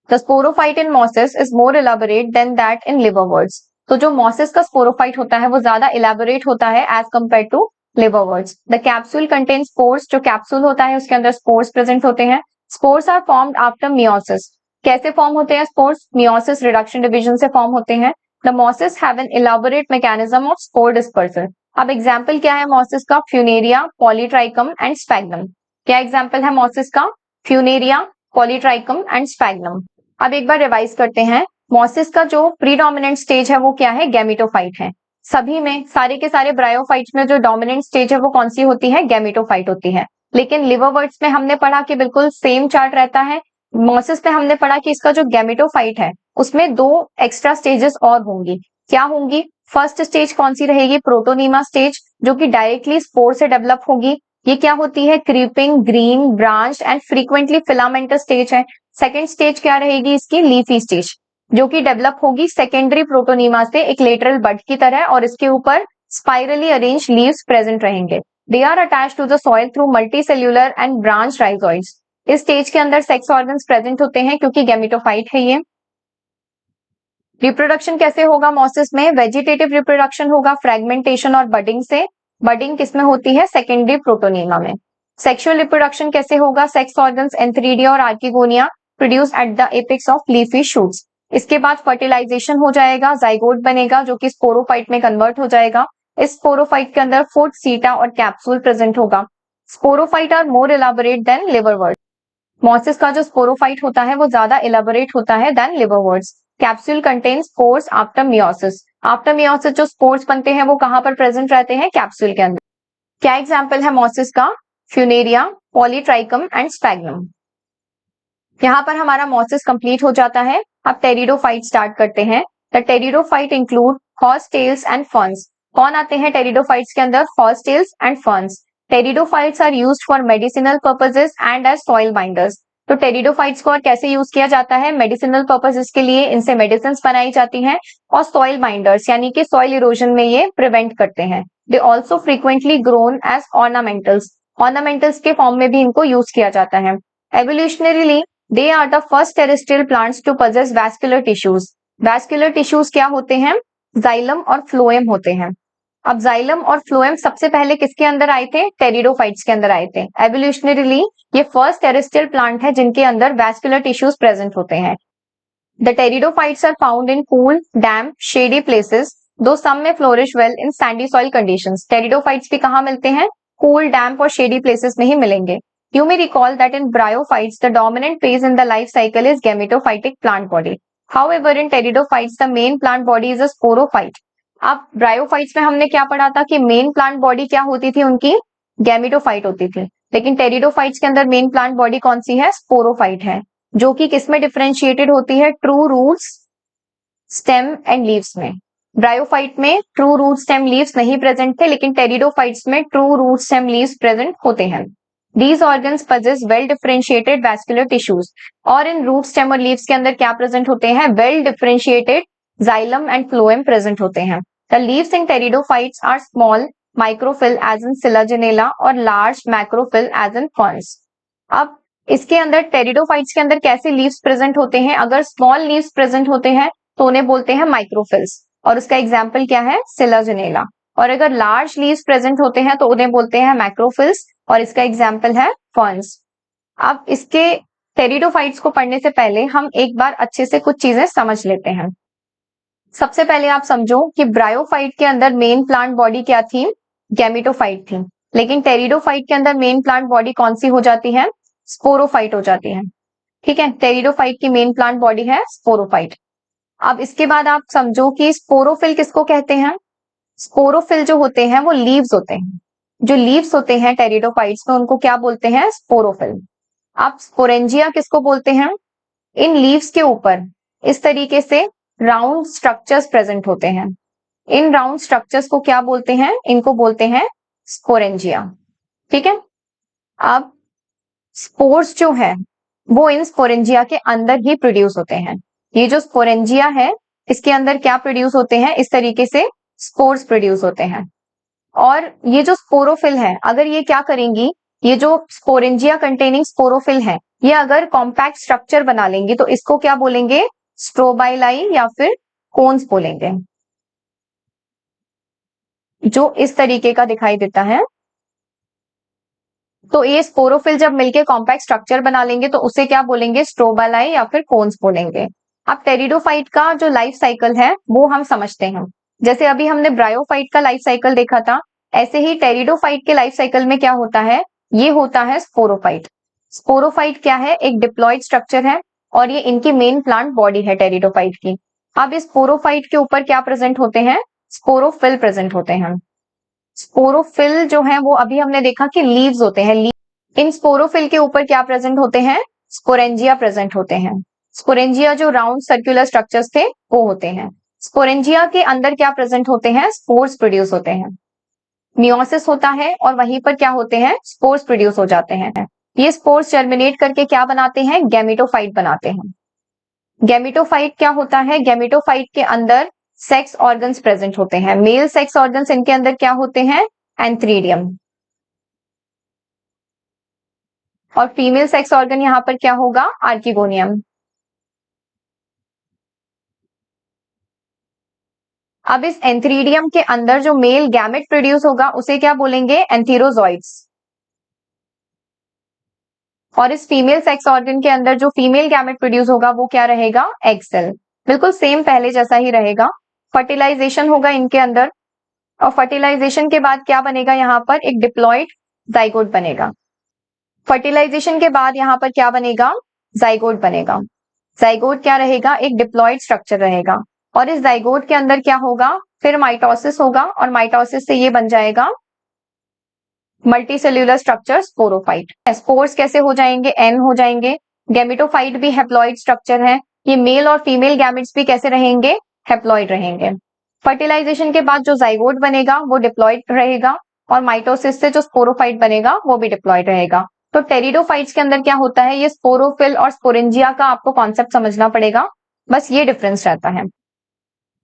The sporophyte in mosses is more elaborate than that in liverworts. तो जो मॉसिस का स्पोरोफाइट होता है वो ज्यादा इलेबोरेट होता है as compare to liverworts. The capsule contains spores. जो कैप्सूल होता है उसके अंदर स्पोर्स प्रेजेंट होते हैं। Spores are formed after meiosis. कैसे फॉर्म होते हैं स्पोर्स, meiosis रिडक्शन डिवीजन से फॉर्म होते हैं। The mosses have an elaborate mechanism of spore dispersal. अब एग्जाम्पल क्या है मॉसिस का, फ्यूनेरिया, पॉलीट्राइकम एंड स्पैग्नम। क्या एग्जाम्पल है मॉसिस का, फ्यूनेरिया, पॉलीट्राइकम एंड स्पैग्नम। अब एक बार रिवाइज करते हैं, मॉसिस का जो प्रीडोमिनेंट स्टेज है वो क्या है, गैमेटोफाइट है। सभी में, सारे के सारे ब्रायोफाइट्स में जो डोमिनेंट स्टेज है वो कौन सी होती है, गैमेटोफाइट होती है। लेकिन लिवरवर्ट्स में हमने पढ़ा कि बिल्कुल सेम चार्ट रहता है। मॉसिस में हमने पढ़ा कि इसका जो गैमेटोफाइट है उसमें 2 एक्स्ट्रा स्टेजेस और होंगी। क्या होंगी, फर्स्ट स्टेज कौन सी रहेगी, प्रोटोनीमा स्टेज, जो कि डायरेक्टली स्पोर से डेवलप होगी। ये क्या होती है, creeping, green, branch and frequently filamentous stage है। सेकेंड स्टेज क्या रहेगी इसकी, लीफी स्टेज, जो कि डेवलप होगी सेकेंडरी प्रोटोनीमा से एक लेटरल बड की तरह, और इसके ऊपर स्पाइरली अरेंज लीव्स प्रेजेंट रहेंगे। They are attached to the soil through multicellular and branch rhizoids. इस स्टेज के अंदर सेक्स ऑर्गन्स प्रेजेंट होते हैं क्योंकि गैमेटोफाइट है ये। रिप्रोडक्शन कैसे होगा मॉसिस में, वेजिटेटिव रिप्रोडक्शन होगा फ्रेगमेंटेशन और बडिंग से। बडिंग किसमें होती है, सेकेंडरी प्रोटोनीमा में। सेक्सुअल रिप्रोडक्शन कैसे होगा, सेक्स ऑर्गन्स एंथरीडिया और archegonia produce at the apex of leafy shoots. इसके बाद फर्टिलाइजेशन हो जाएगा, जाइगोट बनेगा जो कि स्पोरोफाइट में कन्वर्ट हो जाएगा। इस स्पोरोफाइट के अंदर फुट, सीटा और कैप्सूल प्रेजेंट होगा। Sporophyte are more elaborate than liverworts. Mosses का जो स्पोरोफाइट होता है वो ज्यादा इलाबोरेट होता है than liverworts. Capsule contain spores after meiosis. After meiosis जो स्पोर्स बनते हैं वो कहां पर प्रेजेंट रहते हैं, कैप्सूल के अंदर। क्या एग्जाम्पल है मॉसिस का, फ्यूनेरिया, पॉलीट्राइकम एंड स्पैग्नम। यहाँ पर हमारा मॉसिस कंप्लीट हो जाता है। अब टेरिडोफाइट स्टार्ट करते हैं। The pteridophyte include horsetails and ferns. कौन आते हैं टेरिडोफाइट्स के अंदर, horsetails and ferns. Pteridophytes are used for medicinal purposes and as soil binders. तो टेरिडोफाइट्स को और कैसे यूज किया जाता है, मेडिसिनल पर्पसेस के लिए इनसे मेडिसिन बनाई जाती हैं, और सॉइल बाइंडर्स यानी कि सॉइल इरोजन में ये प्रिवेंट करते हैं। They also frequently grown as ornamentals. Ornamentals के फॉर्म में भी इनको यूज किया जाता है। Evolutionarily they are the first terrestrial plants to possess vascular tissues. Vascular tissues क्या होते हैं, जाइलम और फ्लोएम होते हैं। अब जाइलम और फ्लोएम सबसे पहले किसके अंदर आए थे, टेरिडोफाइट्स के अंदर आए थे। एवोल्यूशनरीली ये फर्स्ट टेरेस्ट्रियल प्लांट है जिनके अंदर वैस्कुलर टिश्यूज प्रेजेंट होते हैं। The pteridophytes are found in cool, damp, shady places, though some may flourish well in sandy soil conditions. Pteridophytes भी कहाँ मिलते हैं, कूल, डैम्प और शेडी प्लेसेस में ही मिलेंगे। You may recall that in bryophytes, the dominant phase in the life cycle is gametophytic plant body. However, in pteridophytes, the main plant body is a sporophyte. अब bryophytes में हमने क्या पढ़ा था कि मेन प्लांट बॉडी क्या होती थी उनकी, गैमेटोफाइट होती थी। लेकिन टेरिडोफाइट्स के अंदर मेन प्लांट बॉडी कौन सी है, स्पोरोफाइट है, जो कि किसमें डिफरेंशिएटेड होती है, true roots, stem and leaves में। ब्रायोफाइट में ट्रू रूट स्टेम लीव्स नहीं प्रेजेंट थे, लेकिन टेरिडोफाइट्स में true root stem leaves present होते हैं। These organs possess well differentiated vascular tissues. और इन रूट स्टेम और लीव्स के अंदर क्या प्रेजेंट होते हैं, well differentiated xylem and phloem present होते हैं। The leaves in pteridophytes are small microphyll as in Selaginella और large macrophyll as in ferns. अब इसके अंदर टेरिडोफाइट्स के अंदर कैसे लीव्स प्रेजेंट होते हैं, अगर स्मॉल लीव्स प्रेजेंट होते हैं तो उन्हें बोलते हैं माइक्रोफिल्स, और उसका एग्जाम्पल क्या है, Selaginella। और अगर लार्ज लीव्स प्रेजेंट होते हैं तो उन्हें बोलते हैं मैक्रोफिल्स, और इसका एग्जाम्पल है फर्न्स। अब इसके टेरिडोफाइट्स को पढ़ने से पहले हम एक बार अच्छे से कुछ चीजें समझ लेते हैं। सबसे पहले आप समझो कि ब्रायोफाइट के अंदर मेन प्लांट बॉडी क्या थी? गैमेटोफाइट थी। लेकिन टेरिडोफाइट के अंदर मेन प्लांट बॉडी कौन सी हो जाती है? स्पोरोफाइट हो जाती है। ठीक है, टेरिडोफाइट की मेन प्लांट बॉडी है स्पोरोफाइट। अब इसके बाद आप समझो कि स्पोरोफिल किसको कहते हैं? स्पोरोफिल जो होते हैं वो लीव्स होते हैं। जो लीव्स होते हैं टेरिडोफाइट्स में उनको क्या बोलते हैं? स्पोरोफिल। अब स्पोरेंजिया किसको बोलते हैं? इन लीव्स के ऊपर इस तरीके से राउंड स्ट्रक्चर्स प्रेजेंट होते हैं। इन राउंड स्ट्रक्चर्स को क्या बोलते हैं? इनको बोलते हैं स्पोरेंजिया। ठीक है, अब स्पोर्स जो है वो इन स्पोरेंजिया के अंदर ही प्रोड्यूस होते हैं। ये जो स्पोरेंजिया है इसके अंदर क्या प्रोड्यूस होते हैं? इस तरीके से स्पोर्स प्रोड्यूस होते हैं। और ये जो स्पोरोफिल है, अगर ये क्या करेंगी, ये जो स्पोरेंजिया कंटेनिंग स्पोरोफिल है, ये अगर कॉम्पैक्ट स्ट्रक्चर बना लेंगे तो इसको क्या बोलेंगे? स्ट्रोबाइलाई या फिर कोन्स बोलेंगे, जो इस तरीके का दिखाई देता है। तो ये स्पोरोफिल जब मिलके कॉम्पैक्ट स्ट्रक्चर बना लेंगे तो उसे क्या बोलेंगे? स्ट्रोबाइलाई या फिर कोन्स बोलेंगे। अब टेरिडोफाइट का जो लाइफ साइकिल है वो हम समझते हैं। जैसे अभी हमने ब्रायोफाइट का लाइफ साइकिल देखा था, ऐसे ही टेरिडोफाइट के लाइफ साइकिल में क्या होता है? ये होता है स्पोरोफाइट। स्पोरोफाइट क्या है? एक डिप्लॉयड स्ट्रक्चर है और ये इनकी मेन प्लांट बॉडी है टेरिडोफाइट की। अब इस स्पोरोफाइट के ऊपर क्या प्रेजेंट होते हैं? स्पोरोफिल प्रेजेंट होते हैं। स्पोरोफिल जो है वो अभी हमने देखा कि लीव्स होते हैं। इन स्पोरोफिल के ऊपर क्या प्रेजेंट होते हैं? स्पोरेंजिया प्रेजेंट होते हैं। स्पोरेंजिया जो राउंड सर्कुलर स्ट्रक्चर्स थे वो होते हैं। स्पोरेंजिया के अंदर क्या प्रेजेंट होते हैं? स्पोर्स प्रोड्यूस होते हैं। मियोसिस होता है और वहीं पर क्या होते हैं? स्पोर्स प्रोड्यूस हो जाते हैं। ये स्पोर्स जर्मिनेट करके क्या बनाते हैं? गैमेटोफाइट बनाते हैं। गैमेटोफाइट क्या होता है? गैमेटोफाइट के अंदर सेक्स ऑर्गन्स प्रेजेंट होते हैं। मेल सेक्स ऑर्गन्स इनके अंदर क्या होते हैं? एंथ्रीडियम। और फीमेल सेक्स ऑर्गन यहां पर क्या होगा? आर्किगोनियम। अब इस एंथ्रीडियम के अंदर जो मेल गैमेट प्रोड्यूस होगा उसे क्या बोलेंगे? एंथीरोजॉइड्स। और इस फीमेल सेक्स ऑर्गन के अंदर जो फीमेल गैमेट प्रोड्यूस होगा वो क्या रहेगा? Egg cell. बिल्कुल सेम पहले जैसा ही रहेगा। फर्टिलाइजेशन होगा इनके अंदर और फर्टिलाइजेशन के बाद क्या बनेगा? यहाँ पर एक डिप्लॉइड जाइगोट बनेगा। फर्टिलाइजेशन के बाद यहाँ पर क्या बनेगा? जाइगोट बनेगा। जाइगोट क्या रहेगा? एक डिप्लॉइड स्ट्रक्चर रहेगा। और इस जाइगोट के अंदर क्या होगा? फिर माइटोसिस होगा और माइटोसिस से ये बन जाएगा मल्टीसेल्यूलर स्ट्रक्चर स्पोरोफाइट। स्पोर्स कैसे हो जाएंगे? एन हो जाएंगे। गैमेटोफाइट भी हैप्लॉइड स्ट्रक्चर है। ये मेल और फीमेल गैमेट्स भी कैसे रहेंगे? हैप्लॉइड रहेंगे। फर्टिलाइजेशन के बाद जो जाइगोट बनेगा वो डिप्लॉइड रहेगा और माइटोसिस से जो स्पोरोफाइट बनेगा वो भी डिप्लॉइड रहेगा। तो टेरिडोफाइट्स के अंदर क्या होता है? ये स्पोरोफिल और स्पोरेंजिया का आपको कॉन्सेप्ट समझना पड़ेगा, बस ये डिफरेंस रहता है।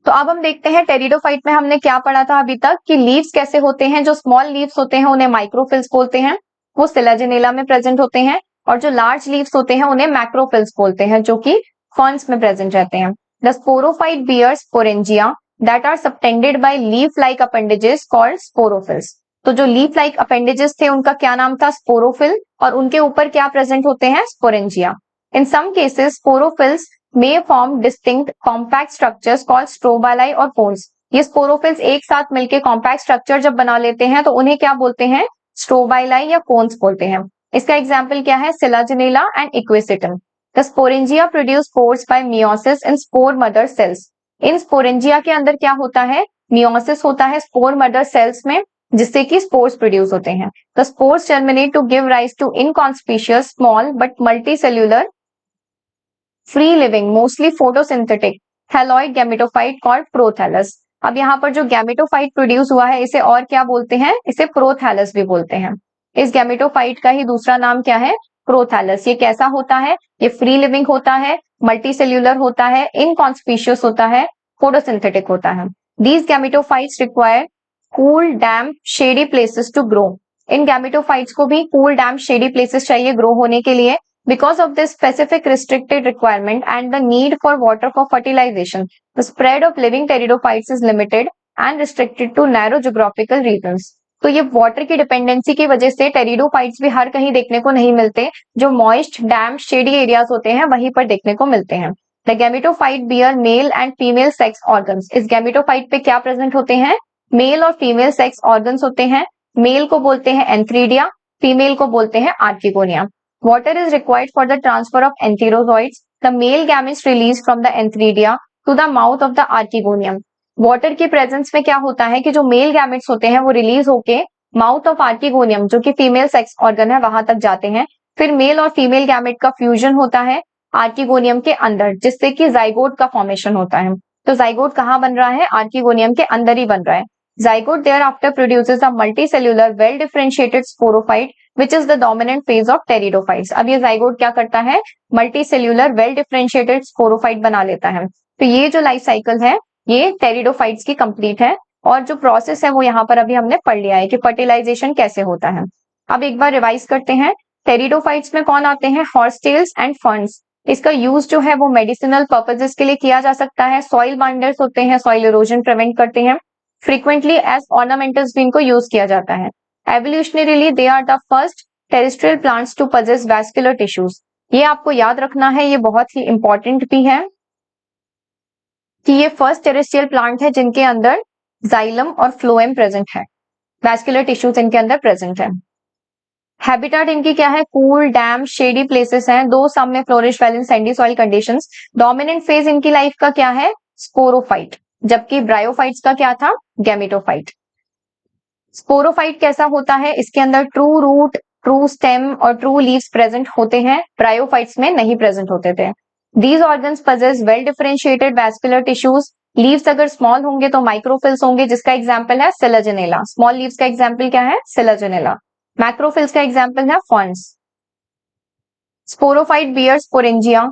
तो अब हम देखते हैं टेरिडोफाइट में हमने क्या पढ़ा था अभी तक कि लीव्स कैसे होते हैं। जो स्मॉल लीव्स होते हैं उन्हें माइक्रोफिल्स बोलते हैं, वो सिलाजिनेला में प्रेजेंट होते हैं। और जो लार्ज लीव्स होते हैं उन्हें मैक्रोफिल्स बोलते हैं, जो कि फर्न्स में प्रेजेंट रहते हैं। The sporophyte bears sporangia that are subtended by leaf like appendages called sporophylls. तो जो लीफ लाइक अपेंडेजेस थे उनका क्या नाम था? स्पोरोफिल। और उनके ऊपर क्या प्रेजेंट होते हैं? Sporangia. In some cases sporophylls may form distinct compact structures called strobili और cones। ये स्पोरोफिल्स एक साथ मिलके कॉम्पैक्ट स्ट्रक्चर जब बना लेते हैं तो उन्हें क्या बोलते हैं? स्ट्रोबाइलाई या कोन्स बोलते हैं। इसका एग्जाम्पल क्या है? Selaginella and Equisetum. The sporangia produce spores by meiosis in spore mother cells. इन स्पोरेंजिया के अंदर क्या होता है? मियोसिस होता है स्पोर मदर सेल्स में, जिससे कि स्पोर्स प्रोड्यूस होते हैं। The spores germinate to give rise to inconspicuous small but multicellular free living mostly photosynthetic thalloid gametophyte called prothallus. अब यहाँ पर जो गैमेटोफाइट प्रोड्यूस हुआ है इसे और क्या बोलते हैं? इसे प्रोथैलस भी बोलते हैं। इस गैमेटोफाइट का ही दूसरा नाम क्या है? प्रोथैलस। ये कैसा होता है? ये फ्री लिविंग होता है, मल्टीसेल्यूलर होता है, इनकॉन्स्पिशियस होता है, फोटोसिंथेटिक होता है। These gametophytes require cool damp shady places to grow. इन गैमेटोफाइट्स को भी कूल डैम्प शेडी प्लेसेस चाहिए ग्रो होने के लिए। Because of this specific restricted requirement and the need for water for fertilization, the spread of living pteridophytes is limited and restricted to narrow geographical regions. तो ये water की dependency की वजह से टेरिडोफाइट्स भी हर कहीं देखने को नहीं मिलते, जो मॉइस्ट डैम शेडी एरियाज होते हैं वहीं पर देखने को मिलते हैं। The gametophyte bear male and female sex organs. इस गैमेटोफाइट पे क्या प्रेजेंट होते हैं? मेल और फीमेल सेक्स ऑर्गन्स होते हैं। मेल को बोलते हैं एंथ्रीडिया, फीमेल को बोलते हैं archegonia. Water is required for the transfer of antherozoids. The male gametes release from the antheridia to the mouth of the archegonium. Water की प्रेजेंस में क्या होता है कि जो मेल गैमेट्स होते हैं वो रिलीज होके माउथ ऑफ आर्किगोनियम, जो कि फीमेल सेक्स ऑर्गन है, वहां तक जाते हैं। फिर मेल और फीमेल गैमेट का फ्यूजन होता है आर्किगोनियम के अंदर, जिससे कि जाइगोट का फॉर्मेशन होता है। तो जाइगोट कहाँ बन रहा है? आर्किगोनियम के अंदर ही बन रहा है। Zygote thereafter produces a multicellular well differentiated sporophyte which is the dominant phase of pteridophytes. अब ये जाइगोट क्या करता है? मल्टीसेल्युलर वेल डिफरेंशिएटेड स्पोरोफाइट बना लेता है। तो ये जो लाइफ साइकिल है ये टेरिडोफाइट्स की कंप्लीट है, और जो प्रोसेस है वो यहाँ पर अभी हमने पढ़ लिया है कि फर्टिलाइजेशन कैसे होता है। अब एक बार रिवाइज करते हैं। टेरिडोफाइट्स में कौन आते हैं? हॉर्सटेल्स एंड फर्न्स। इसका यूज जो है वो मेडिसिनल पर्पजेस के लिए किया जा सकता है। सॉइल बाइंडर्स होते हैं, सॉइल इरोजन प्रिवेंट करते हैं। फ्रीक्वेंटली एज ऑर्नामेंटल्स भी इनको यूज किया जाता है। Evolutionarily they are the first terrestrial plants to possess vascular tissues. ये आपको याद रखना है, ये बहुत ही इंपॉर्टेंट भी है कि ये फर्स्ट टेरेस्ट्रियल प्लांट है जिनके अंदर जाइलम और फ्लोएम प्रेजेंट है, वैस्कुलर टिश्यूज इनके अंदर प्रेजेंट है। हैबिटेट इनकी क्या है? कूल, डैम, शेडी प्लेसेस हैं। दो some may flourish well in sandy soil conditions. Dominant phase इनकी लाइफ का क्या है? स्पोरोफाइट, जबकि ब्रायोफाइट्स का क्या था? गैमेटोफाइट। स्पोरोफाइट कैसा होता है? इसके अंदर ट्रू रूट, ट्रू स्टेम और ट्रू लीव्स प्रेजेंट होते हैं, ब्रायोफाइट्स में नहीं प्रेजेंट होते थे। These organs possess well differentiated vascular tissues. Leaves अगर स्मॉल होंगे तो माइक्रोफिल्स होंगे, जिसका एग्जाम्पल है सेलाजिनेला। स्मॉल लीव्स का एग्जाम्पल क्या है? सेलाजिनेला। मैक्रोफिल्स का एग्जाम्पल है ferns. Sporophyte bear sporangia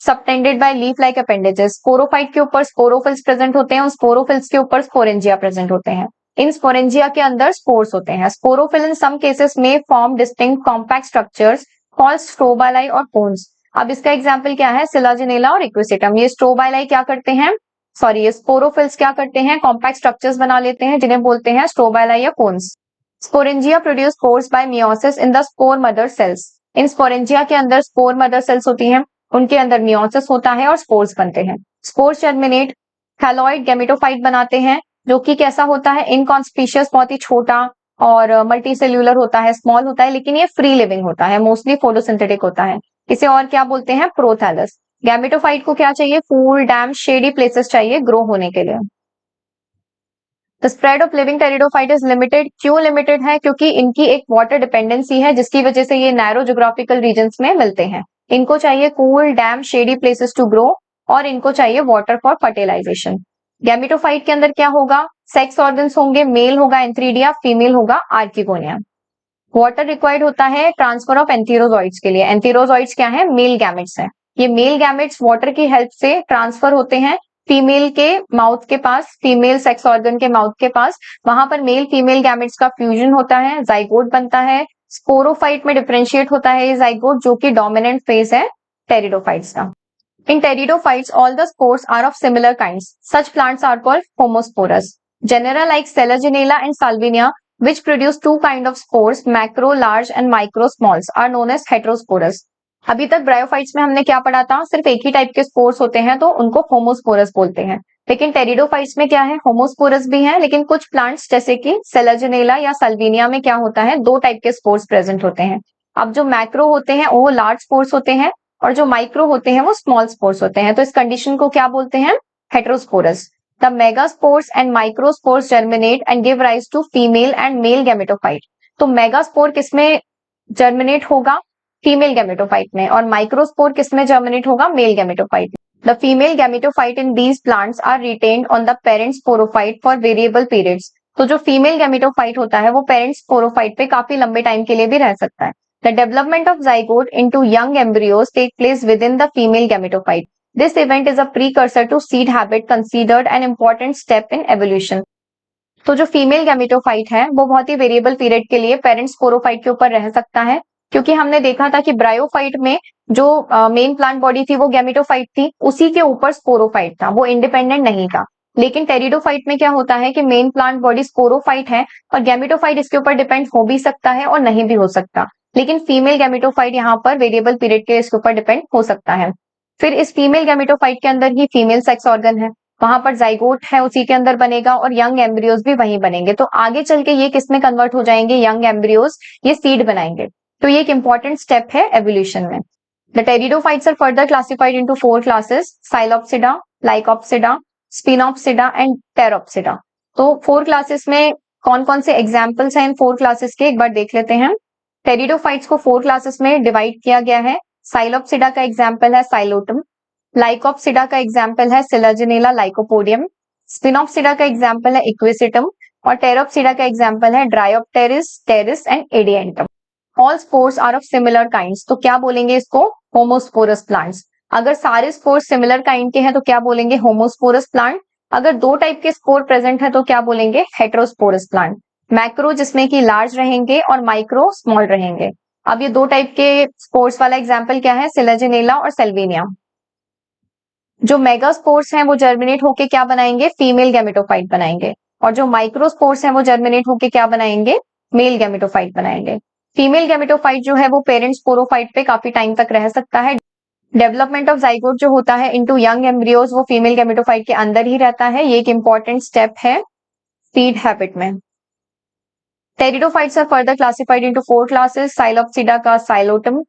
subtended by leaf like appendages. Sporophyte के ऊपर स्पोरोफिल्स प्रेजेंट होते हैं और स्पोरोफिल्स के ऊपर स्पोरेंजिया प्रेजेंट होते हैं। इन स्पोरेंजिया के अंदर स्पोर्स होते हैं। स्पोरोफिल इन सम केसेस में form distinct compact structures called strobili और कोन्स। अब इसका एग्जाम्पल क्या है? सिलाजिनेला और इक्विसेटम। ये स्ट्रोबाइलाई क्या करते हैं? सॉरी, ये स्पोरोफिल्स क्या करते हैं? कॉम्पैक्ट स्ट्रक्चर्स बना लेते हैं, जिन्हें बोलते हैं स्ट्रोबाइलाई या cones. Sporangia produce spores by meiosis in the spore mother cells. इन स्पोरेंजिया के अंदर स्पोर मदर सेल्स होती हैं, उनके अंदर मियोसिस होता है और स्पोर्स बनते हैं। स्पोर्स जर्मिनेट थैलॉइड गैमेटोफाइट बनाते हैं, जो कि कैसा होता है? इनकॉन्स्पिशियस, बहुत ही छोटा और मल्टीसेल्यूलर होता है, स्मॉल होता है, लेकिन ये फ्री लिविंग होता है, मोस्टली फोटोसिंथेटिक होता है। इसे और क्या बोलते हैं? प्रोथैलस। गैमेटोफाइट को क्या चाहिए? कूल, डैम, शेडी प्लेसेस चाहिए ग्रो होने के लिए। The spread of living pteridophyte is limited. क्यों लिमिटेड है? क्योंकि इनकी एक वाटर डिपेंडेंसी है, जिसकी वजह से ये नैरो ज्योग्राफिकल रीजन्स में मिलते हैं। इनको चाहिए cool, damp, shady places to grow, और इनको चाहिए वाटर फॉर फर्टिलाइजेशन। गैमेटोफाइट के अंदर क्या होगा? सेक्स ऑर्गन्स होंगे, मेल होगा एंथ्रीडिया, फीमेल होगा आर्किगोनिया। वाटर रिक्वायर्ड होता है ट्रांसफर ऑफ एंथेरोजोइड्स के लिए। एंथेरोजोइड्स क्या है? मेल गैमेट्स हैं। ये मेल गैमेट्स वाटर की हेल्प से ट्रांसफर होते हैं फीमेल के माउथ के पास, फीमेल सेक्स ऑर्गन के माउथ के पास। वहां पर मेल फीमेल गैमेट्स का फ्यूजन होता है, जाइगोट बनता है। स्पोरोफाइट में डिफरेंशिएट होता है ये जाइगोट, जो कि डोमिनेंट फेज है टेरिडोफाइट्स का। In pteridophytes, all the spores are of similar kinds. Such plants are called homosporous. Genera like Selaginella and Salvinia, which produce two kind of spores, macro, large and micro, smalls, are known as heterosporous. अभी तक bryophytes में हमने क्या पढ़ा था? सिर्फ एक ही type के स्पोर्स होते हैं, तो उनको होमोस्पोरस बोलते हैं। लेकिन टेरिडोफाइट्स में क्या है? होमोस्पोरस भी है, लेकिन कुछ प्लांट्स जैसे कि सेलाजिनेला या साल्विनिया में क्या होता है? दो टाइप के स्पोर्स प्रेजेंट होते हैं। अब जो मैक्रो होते हैं वो लार्ज स्पोर्स होते हैं, और जो माइक्रो होते हैं वो स्मॉल स्पोर्स होते हैं। तो इस कंडीशन को क्या बोलते हैं? Heterosporous. The megaspores and microspores germinate and give rise to female and male gametophyte. तो मेगास्पोर किसमें जर्मिनेट होगा? फीमेल गैमेटोफाइट में। और माइक्रोस्पोर किसमें जर्मिनेट होगा? मेल गैमेटोफाइट में। The female gametophyte in these plants are retained on the parent sporophyte for variable periods. तो जो फीमेल गैमेटोफाइट होता है वो पेरेंट स्पोरोफाइट पे काफी लंबे टाइम के लिए भी रह सकता है। The development of zygote into young embryos take place within the female gametophyte. This event is a precursor to seed habit, considered an important step in evolution. तो जो फीमेल गैमेटोफाइट है वो बहुत ही वेरिएबल पीरियड के लिए parent sporophyte के ऊपर रह सकता है, क्योंकि हमने देखा था कि ब्रायोफाइट में जो मेन प्लांट बॉडी थी वो गैमेटोफाइट थी, उसी के ऊपर स्पोरोफाइट था, वो इंडिपेंडेंट नहीं था। लेकिन टेरिडोफाइट में क्या होता है कि मेन प्लांट बॉडी स्पोरोफाइट है और गैमेटोफाइट इसके ऊपर डिपेंड हो भी सकता है और नहीं भी हो सकता, लेकिन फीमेल गैमेटोफाइट यहाँ पर वेरिएबल पीरियड के इसके ऊपर डिपेंड हो सकता है। फिर इस फीमेल गैमेटोफाइट के अंदर ही फीमेल सेक्स ऑर्गन है, वहां पर जाइगोट है उसी के अंदर बनेगा और यंग एम्ब्रियोज भी वहीं बनेंगे। तो आगे चल के ये किस में कन्वर्ट हो जाएंगे, यंग एम्ब्रियोज, ये सीड बनाएंगे। तो ये एक इंपॉर्टेंट स्टेप है एवोल्यूशन में। The pteridophytes are further classified into 4 classes: Psilopsida, Lycopsida, Spinopsida and Pteropsida। तो 4 क्लासेस में कौन कौन से एग्जाम्पल्स हैं इन 4 क्लासेस के, एक बार देख लेते हैं। टेरिडोफाइट्स को 4 क्लासेस में डिवाइड किया गया है। साइलोप्सिडा का एग्जाम्पल है साइलोटम, लाइकोप्सिडा का एग्जाम्पल है सिलाजिनेला लाइकोपोडियम, स्पिनोप्सिडा का एग्जाम्पल है इक्विसिटम और टेरोप्सिडा का एग्जाम्पल है dryopteris, pteris and adiantum. All spores are of similar kinds, तो क्या बोलेंगे इसको, होमोस्पोरस प्लांट्स। अगर सारे स्पोर्स सिमिलर काइंड के हैं तो क्या बोलेंगे, होमोस्पोरस प्लांट। अगर 2 टाइप के स्पोर प्रेजेंट है तो क्या बोलेंगे, हेटेरोस्पोरस प्लांट। मैक्रो जिसमें कि लार्ज रहेंगे और माइक्रो स्मॉल रहेंगे। अब ये 2 टाइप के स्पोर्स वाला एग्जाम्पल क्या है, सिलेजिनेला और सेल्विनिया। जो मेगास्पोर्स हैं वो जर्मिनेट होके क्या बनाएंगे, फीमेल गैमेटोफाइट बनाएंगे, और जो माइक्रोस्पोर्स हैं वो जर्मिनेट होके क्या बनाएंगे, मेल गैमेटोफाइट बनाएंगे। फीमेल गैमेटोफाइट जो है वो पेरेंट स्पोरोफाइट पे काफी टाइम तक रह सकता है। डेवलपमेंट ऑफ जाइगोट जो होता है इनटू यंग एम्ब्रियोज वो फीमेल गैमेटोफाइट के अंदर ही रहता है। ये एक इंपॉर्टेंट स्टेप है सीड हैबिट में। Pteridophytes are further classified into 4 classes: psilopsida का साइलोटम,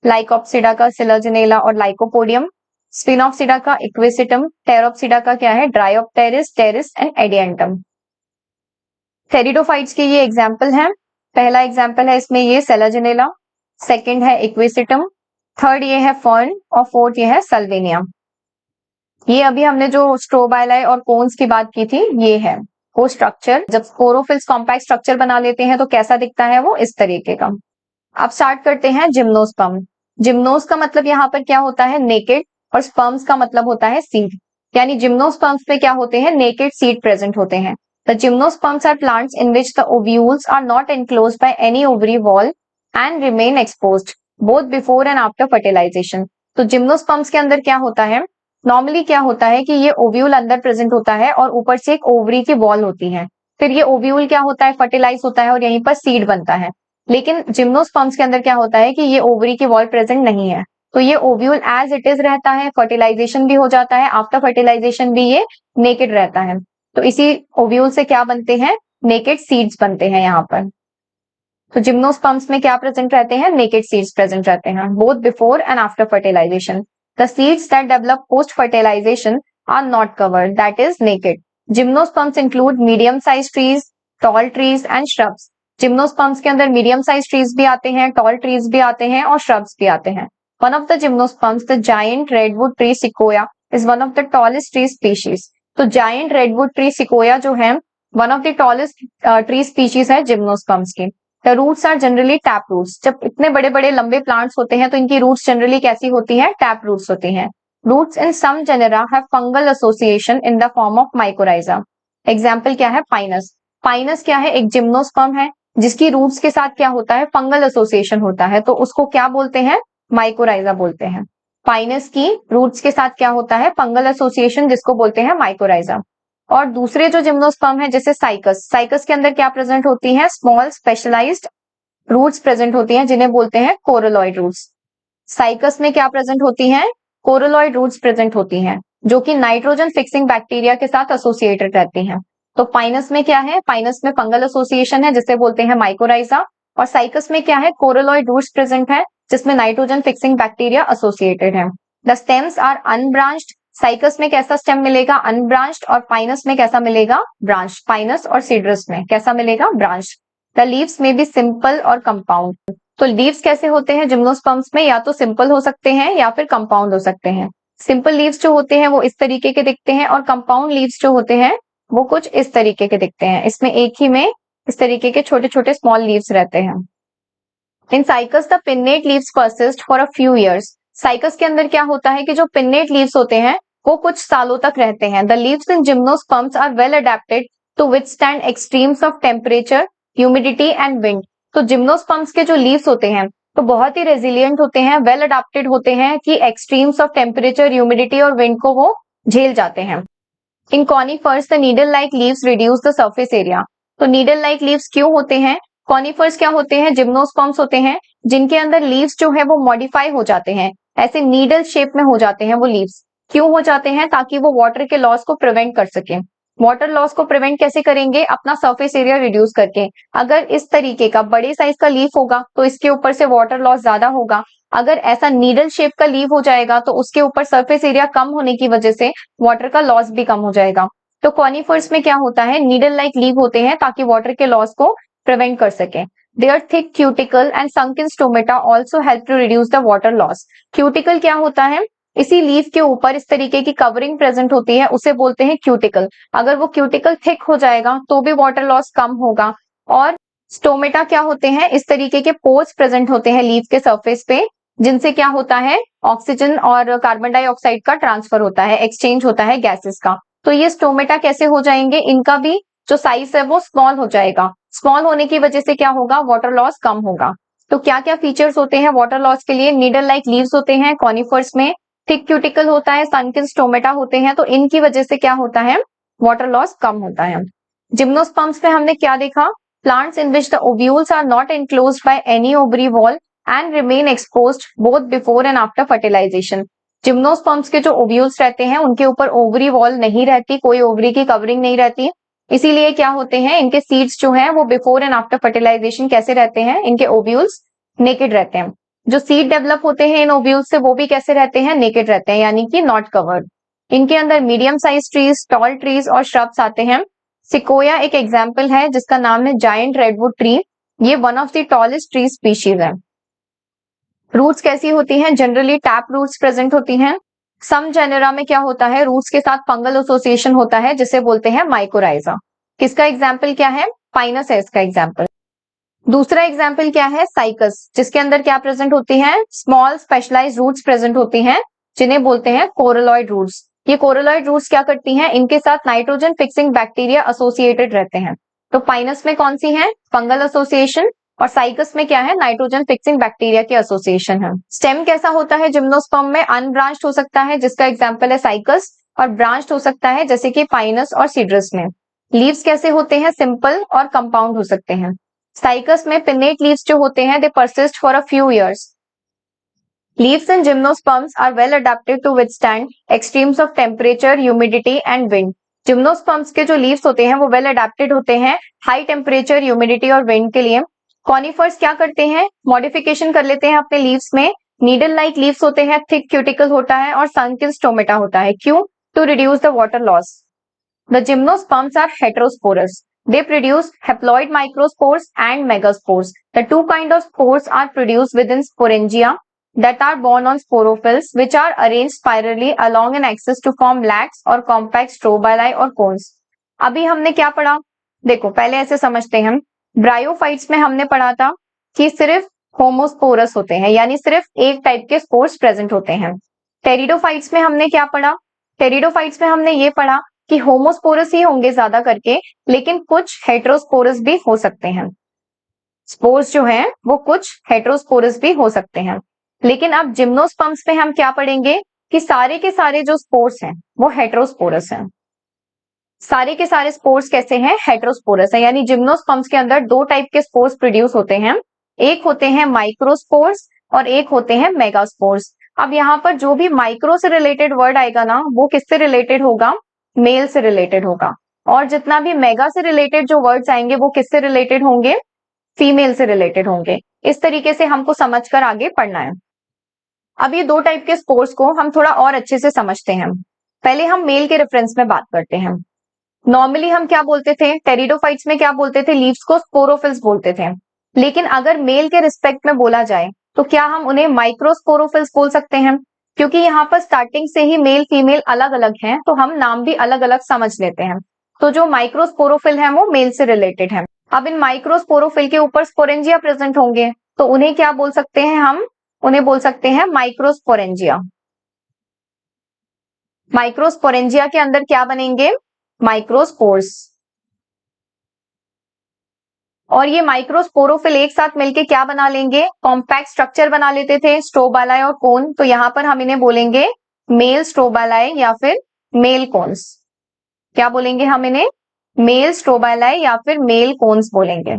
लाइकोप्सिडा का सिलाजिनेला और लाइकोपोडियम, स्पिनोप्सिडा का इक्विसिटम, टेरोप्सिडा का क्या है, dryopteris, pteris and adiantum. Pteridophytes के ये एग्जाम्पल हैं। पहला एग्जाम्पल है इसमें ये सेलाजिनेला, सेकंड है इक्विसिटम, थर्ड ये है फर्न और फोर्थ ये है सल्विनिया। ये अभी हमने जो स्ट्रोबाइलाई और कोन्स की बात की थी ये है वो स्ट्रक्चर। जब स्पोरोफिल्स कॉम्पैक्ट स्ट्रक्चर बना लेते हैं तो कैसा दिखता है वो, इस तरीके का। अब स्टार्ट करते हैं जिम्नोस्पर्म। जिम्नोस का मतलब यहाँ पर क्या होता है, नेकेड, और स्पर्म्स का मतलब होता है सीड। यानी जिम्नोस्पर्म्स में क्या होते हैं, नेकेड सीड प्रेजेंट होते हैं। The gymnosperms are plants in which the ovules are not enclosed by any ovary wall and remain exposed both before and after fertilization। तो जिम्नोस्पर्म्स के अंदर क्या होता है, नॉर्मली क्या होता है कि ये ओव्यूल अंदर प्रेजेंट होता है और ऊपर से एक ओवरी की वॉल होती है। फिर ये ओव्यूल क्या होता है, फर्टिलाइज होता है और यहीं पर सीड बनता है। लेकिन जिम्नोस्पर्म्स के अंदर क्या होता है कि ये ओवरी की वॉल प्रेजेंट नहीं है, तो ये ओव्यूल एज इट इज रहता है, फर्टिलाइजेशन भी हो जाता है, आफ्टर फर्टिलाइजेशन भी ये नेकेड रहता है। तो इसी ओव्यूल से क्या बनते हैं, नेकेड सीड्स बनते हैं यहाँ पर। तो जिम्नोस्पर्म्स में क्या प्रेजेंट रहते हैं, नेकेड सीड्स प्रेजेंट रहते हैं both before and after fertilisation. The seeds that develop post fertilisation are not covered, that is naked. Gymnosperms include medium size trees, tall trees and shrubs. Gymnosperms के अंदर medium size trees भी आते हैं, tall trees भी आते हैं और shrubs भी आते हैं। One of the gymnosperms, the giant redwood tree sequoia, is one of the tallest tree species. तो जायंट रेडवुड ट्री सिकोया जो है one of the tallest tree species है जिम्नोस्पर्म्स की। The roots are generally tap roots. जब इतने बड़े बड़े लंबे प्लांट्स होते हैं तो इनकी रूट्स जनरली कैसी होती हैं, टैप रूट्स होती हैं। Roots in some genera have fungal association in the form of mycorrhiza. Example क्या है, पाइनस। पाइनस क्या है, एक जिम्नोस्पर्म है जिसकी रूट्स के साथ क्या होता है, फंगल एसोसिएशन होता है, तो उसको क्या बोलते हैं, माइकोराइजा बोलते हैं। पाइनस की रूट्स के साथ क्या होता है, फंगल एसोसिएशन, जिसको बोलते हैं माइकोराइजा। और दूसरे जो जिम्नोस्पर्म है जैसे साइकस, साइकस के अंदर क्या प्रेजेंट होती है, स्मॉल स्पेशलाइज्ड रूट्स प्रेजेंट होती हैं जिन्हें बोलते हैं कोरोलॉइड रूट्स। साइकस में क्या प्रेजेंट होती हैं, कोरोलॉइड रूट्स प्रेजेंट होती हैं जो कि नाइट्रोजन फिक्सिंग बैक्टीरिया के साथ एसोसिएटेड रहती हैं। तो पाइनस में क्या है, पाइनस में फंगल एसोसिएशन है जिसे बोलते हैं माइकोराइजा, और साइकस में क्या है, कोरोलॉइड रूट्स प्रेजेंट है जिसमें नाइट्रोजन फिक्सिंग बैक्टीरिया एसोसिएटेड है। The stems are unbranched. Cycas में कैसा स्टेम मिलेगा, अनब्रांच्ड, और पाइनस में कैसा मिलेगा, ब्रांच। पाइनस और सीड्रस में कैसा मिलेगा, ब्रांच। द लीव्स में भी सिंपल और कंपाउंड। तो लीव्स कैसे होते हैं जिम्नोस्पर्म्स में, या तो सिंपल हो सकते हैं या फिर कंपाउंड हो सकते हैं। सिंपल लीव्स जो होते हैं वो इस तरीके के दिखते हैं और कंपाउंड लीव्स जो होते हैं वो कुछ इस तरीके के दिखते हैं। इसमें एक ही में इस तरीके के छोटे छोटे स्मॉल लीव्स रहते हैं। इन cycas the pennate leaves persist for a few years. Cycas के अंदर क्या होता है कि जो पिन्नेट लीव्स होते हैं वो कुछ सालों तक रहते हैं। The leaves in gymnosperms are well adapted to withstand extremes of temperature, humidity and wind. तो जिम्नोस्पर्म्स के जो लीव्स होते हैं तो बहुत ही रेजिलियंट होते हैं, वेल अडेप्टेड होते हैं कि एक्सट्रीम्स ऑफ टेम्परेचर, ह्यूमिडिटी और विंड को वो झेल जाते हैं। In conifers the needle like leaves reduce the surface area. तो नीडल लाइक लीव्स क्यों होते हैं? कॉनिफर्स क्या होते हैं? जिम्नोस्पर्म्स होते हैं जिनके अंदर लीव्स जो है वो मॉडिफाई हो जाते हैं, ऐसे नीडल शेप में हो जाते हैं वो लीव्स। क्यों हो जाते हैं? ताकि वो वाटर के लॉस को प्रिवेंट कर सके। वाटर लॉस को प्रिवेंट कैसे करेंगे? अपना सरफेस एरिया रिड्यूस करके। अगर इस तरीके का बड़े साइज का लीफ होगा तो इसके ऊपर से वाटर लॉस ज्यादा होगा। अगर ऐसा नीडल शेप का लीफ हो जाएगा तो उसके ऊपर सरफेस एरिया कम होने की वजह से वाटर का लॉस भी कम हो जाएगा। तो कॉनिफर्स में क्या होता है? नीडल लाइक लीफ होते हैं ताकि वाटर के लॉस को प्रिवेंट कर सके। Their thick cuticle and sunken stomata also help to reduce the water loss. Cuticle क्या होता है? इसी लीफ के ऊपर इस तरीके की कवरिंग प्रेजेंट होती है, उसे बोलते हैं क्यूटिकल। अगर वो क्यूटिकल थिक हो जाएगा तो भी वाटर लॉस कम होगा। और स्टोमेटा क्या होते हैं? इस तरीके के पोर्स प्रेजेंट होते हैं लीफ के सरफेस पे, जिनसे क्या होता है? ऑक्सीजन और कार्बन डाइऑक्साइड का ट्रांसफर होता है, एक्सचेंज होता है गैसेस का। तो ये स्टोमेटा कैसे हो जाएंगे? इनका भी जो साइज है वो स्मॉल हो जाएगा। स्मॉल होने की वजह से क्या होगा? वाटर लॉस कम होगा। तो क्या क्या फीचर्स होते हैं वाटर लॉस के लिए? नीडल लाइक लीव्स होते हैं कॉनिफर्स में, थिक क्यूटिकल होता है, सनकिन स्टोमेटा होते हैं, तो इनकी वजह से क्या होता है? वाटर लॉस कम होता है। जिम्नोस्पर्म्स में हमने क्या देखा? Plants in which the ovules are not enclosed by any ovary wall and remain exposed both before and after fertilisation. Gymnosperms के जो ओव्यूल्स रहते हैं उनके ऊपर ओवरी वॉल नहीं रहती, कोई ओवरी की कवरिंग नहीं रहती, इसीलिए क्या होते हैं? इनके सीड्स जो हैं वो बिफोर एंड आफ्टर फर्टिलाइजेशन कैसे रहते हैं? इनके ओव्यूल्स नेकेड रहते हैं। जो सीड डेवलप होते हैं इन ओव्यूल्स से वो भी कैसे रहते हैं? नेकेड रहते हैं, यानी कि नॉट कवर्ड। इनके अंदर medium size trees, tall trees और श्रब्स आते हैं। सिकोया एक एग्जाम्पल है जिसका नाम है जायंट रेडवुड ट्री। ये one of the tallest tree species है। रूट्स कैसी होती हैं? जनरली टैप रूट्स प्रेजेंट होती हैं। सम जेनेरा में क्या होता है? रूट्स के साथ फंगल एसोसिएशन होता है जिसे बोलते हैं माइकोराइजा। किसका एग्जाम्पल क्या है? पाइनस है इसका एग्जाम्पल। दूसरा एग्जाम्पल क्या है? साइकस, जिसके अंदर क्या प्रेजेंट होती है? स्मॉल स्पेशलाइज रूट्स प्रेजेंट होती हैं जिन्हें बोलते हैं कोरलॉइड रूट्स। ये कोरलॉइड रूट्स क्या करती हैं? इनके साथ नाइट्रोजन फिक्सिंग बैक्टीरिया एसोसिएटेड रहते हैं। तो पाइनस में कौन सी है? फंगल एसोसिएशन, और साइकस में क्या है? नाइट्रोजन फिक्सिंग बैक्टीरिया की एसोसिएशन है। स्टेम कैसा होता है जिम्नोस्पर्म में? अनब्रांच्ड हो सकता है जिसका एग्जाम्पल है साइकस, और ब्रांच्ड हो सकता है जैसे कि पाइनस और सीड्रस में। लीव्स कैसे होते हैं? सिंपल और कंपाउंड हो सकते हैं। साइकस में पिन्नेट लीव्स जो होते हैं they persist for a few years. Leaves in gymnosperms are well adapted to withstand extremes of temperature, humidity and wind. Gymnosperms के जो लीव्स होते हैं वो वेल अडेप्टेड होते हैं हाई टेम्परेचर, ह्यूमिडिटी और विंड के लिए। कॉनिफर्स क्या करते हैं? मॉडिफिकेशन कर लेते हैं अपने लीव्स में। नीडल लाइक लीव्स होते हैं, थिक क्यूटिकल होता है और सनकिन स्टोमेटा होता है। क्यों? To reduce the water loss. The gymnosperms are heterosporous. They produce haploid microspores and megaspores. The two kinds of spores are produced within sporangia that are borne on sporophylls, which are arranged spirally along an axis to form lacs or compact strobili or cones. अभी हमने क्या पढ़ा? देखो पहले ऐसे समझते हैं। Bryophytes में हमने पढ़ा था कि सिर्फ होमोस्पोरस होते हैं, यानी सिर्फ एक टाइप के स्पोर्स प्रेजेंट होते हैं। टेरिडोफाइट्स में हमने क्या पढ़ा? टेरिडोफाइट्स में हमने ये पढ़ा कि होमोस्पोरस ही होंगे ज्यादा करके, लेकिन कुछ हेटेरोस्पोरस भी हो सकते हैं। स्पोर्स जो हैं वो कुछ हेटेरोस्पोरस भी हो सकते हैं। लेकिन अब जिम्नोस्पर्म्स में हम क्या पढ़ेंगे कि सारे के सारे जो स्पोर्स हैं वो हेटेरोस्पोरस हैं। सारे के सारे स्पोर्स कैसे हैं? हेटेरोस्पोरस है, यानी जिम्नोस्पर्म्स के अंदर दो टाइप के स्पोर्स प्रोड्यूस होते हैं। एक होते हैं माइक्रोस्पोर्स और एक होते हैं मेगास्पोर्स। अब यहाँ पर जो भी माइक्रो से रिलेटेड वर्ड आएगा ना वो किससे रिलेटेड होगा? मेल से रिलेटेड होगा। और जितना भी मेगा से रिलेटेड जो वर्ड्स आएंगे वो किससे रिलेटेड होंगे? फीमेल से रिलेटेड होंगे। इस तरीके से हमको समझकर आगे पढ़ना है। अब ये दो टाइप के स्पोर्स को हम थोड़ा और अच्छे से समझते हैं। पहले हम मेल के रेफरेंस में बात करते हैं। नॉर्मली हम क्या बोलते थे? टेरिडोफाइट्स में क्या बोलते थे? लीव्स को स्पोरोफिल्स बोलते थे। लेकिन अगर मेल के रिस्पेक्ट में बोला जाए तो क्या हम उन्हें माइक्रोस्पोरोफिल्स बोल सकते हैं? क्योंकि यहाँ पर स्टार्टिंग से ही मेल फीमेल अलग अलग हैं, तो हम नाम भी अलग अलग समझ लेते हैं। तो जो माइक्रोस्पोरोफिल है वो मेल से रिलेटेड है। अब इन माइक्रोस्पोरोफिल के ऊपर स्पोरेंजिया प्रेजेंट होंगे, तो उन्हें क्या बोल सकते हैं? हम उन्हें बोल सकते हैं माइक्रोस्पोरेंजिया। माइक्रोस्पोरेंजिया के अंदर क्या बनेंगे? माइक्रोस्पोर्स। और ये माइक्रोस्पोरोफिल एक साथ मिलके क्या बना लेंगे? कॉम्पैक्ट स्ट्रक्चर बना लेते थे, स्ट्रोबालाई और कोन। तो यहां पर हम इन्हें बोलेंगे मेल स्ट्रोबालाई या फिर मेल कोन्स। क्या बोलेंगे हम इन्हें? मेल स्ट्रोबाइलाई या फिर मेल कोन्स बोलेंगे।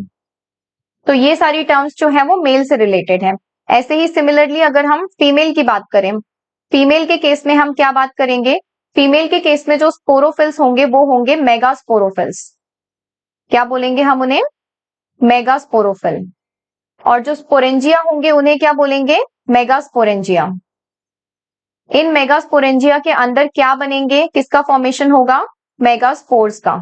तो ये सारी टर्म्स जो है वो मेल से रिलेटेड है। ऐसे ही सिमिलरली अगर हम फीमेल की बात करें, फीमेल के केस में हम क्या बात करेंगे? फीमेल के केस में जो स्पोरोफिल्स होंगे वो होंगे मेगास्पोरोफिल्स। क्या बोलेंगे हम उन्हें? मेगास्पोरोफिल। और जो स्पोरेंजिया होंगे उन्हें क्या बोलेंगे? मेगास्पोरेंजिया। इन मेगास्पोरेंजिया के अंदर क्या बनेंगे? किसका फॉर्मेशन होगा? मेगास्पोर्स का।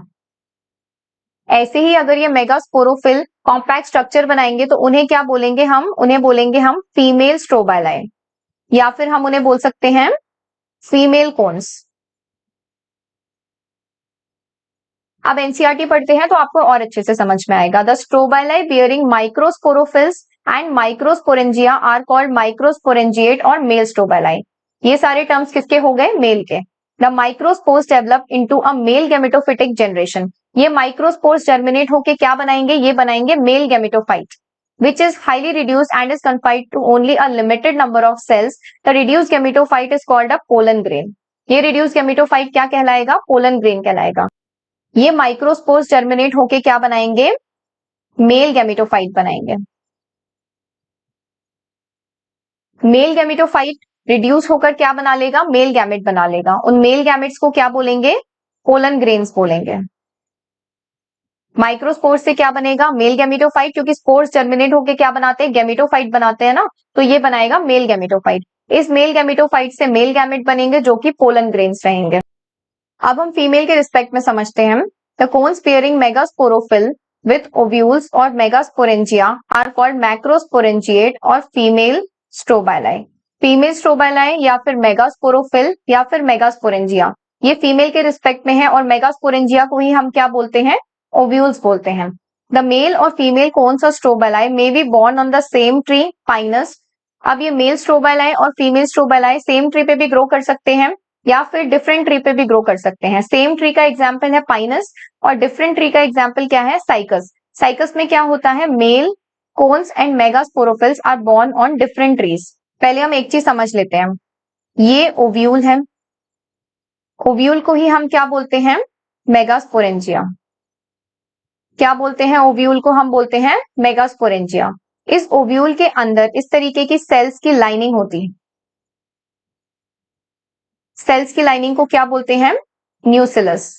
ऐसे ही अगर ये मेगास्पोरोफिल कॉम्पैक्ट स्ट्रक्चर बनाएंगे तो उन्हें क्या बोलेंगे हम? उन्हें बोलेंगे हम फीमेल स्ट्रोबाइलाई, या फिर हम उन्हें बोल सकते हैं फीमेल कोन्स। अब एनसीईआरटी पढ़ते हैं तो आपको और अच्छे से समझ में आएगा। The strobili bearing microsporophylls and microsporangia are called microsporangiate और मेल स्ट्रोबाइलाई। ये सारे टर्म्स किसके हो गए? मेल के। The microspores develop into a male gametophytic generation. ये माइक्रोस्पोर्स जर्मिनेट होके क्या बनाएंगे? ये बनाएंगे male gametophyte which is highly reduced and is confined to only a limited number of cells. The reduced gametophyte is called a pollen grain. ये reduced gametophyte क्या कहलाएगा? pollen grain कहलाएगा। ये माइक्रोस्पोर्स जर्मिनेट होके क्या बनाएंगे? मेल गैमेटोफाइट बनाएंगे। Male gametophyte reduce होकर क्या बना लेगा? मेल गैमेट बना लेगा। उन मेल गैमेट्स को क्या बोलेंगे? पोलन ग्रेन्स बोलेंगे। माइक्रोस्पोर्स से क्या बनेगा? मेल गैमेटोफाइट, क्योंकि स्पोर्स जर्मिनेट होके क्या बनाते हैं? गैमेटोफाइट बनाते हैं ना, तो ये बनाएगा मेल गैमेटोफाइट। इस मेल गैमेटोफाइट से मेल गैमेट बनेंगे जो कि पोलन ग्रेन्स रहेंगे। अब हम फीमेल के रिस्पेक्ट में समझते हैं। The cons bearing megasporophyll with ovules और मेगास्पोरेंजिया आर कॉल्ड मैक्रोस्पोरेंजिएट और फीमेल स्ट्रोबाइलाई। फीमेल स्ट्रोबाइलाई या फिर मेगास्पोरोफिल या फिर मेगास्पोरेंजिया, ये फीमेल के रिस्पेक्ट में है। और मेगास्पोरेंजिया को ही हम क्या बोलते हैं? ओव्यूल्स बोलते हैं। द मेल और female cones of strobili may be borne on the same tree pinus. अब ये मेल स्ट्रोबाइलाई और फीमेल स्ट्रोबाइलाई सेम ट्री पे भी ग्रो कर सकते हैं या फिर डिफरेंट ट्री पे भी ग्रो कर सकते हैं। सेम ट्री का एग्जाम्पल है पाइनस और डिफरेंट ट्री का एग्जाम्पल क्या है? साइकस। साइकस में क्या होता है? Male cones and megasporophylls are borne on different trees. पहले हम एक चीज समझ लेते हैं, ये ओव्यूल है, ओव्यूल को ही हम क्या बोलते हैं? मेगास्पोरेंजिया। क्या बोलते हैं? ओव्यूल को हम बोलते हैं मेगास्पोरेंजिया। इस ओव्यूल के अंदर इस तरीके की सेल्स की लाइनिंग होती है। सेल्स की लाइनिंग को क्या बोलते हैं? न्यूसिलस।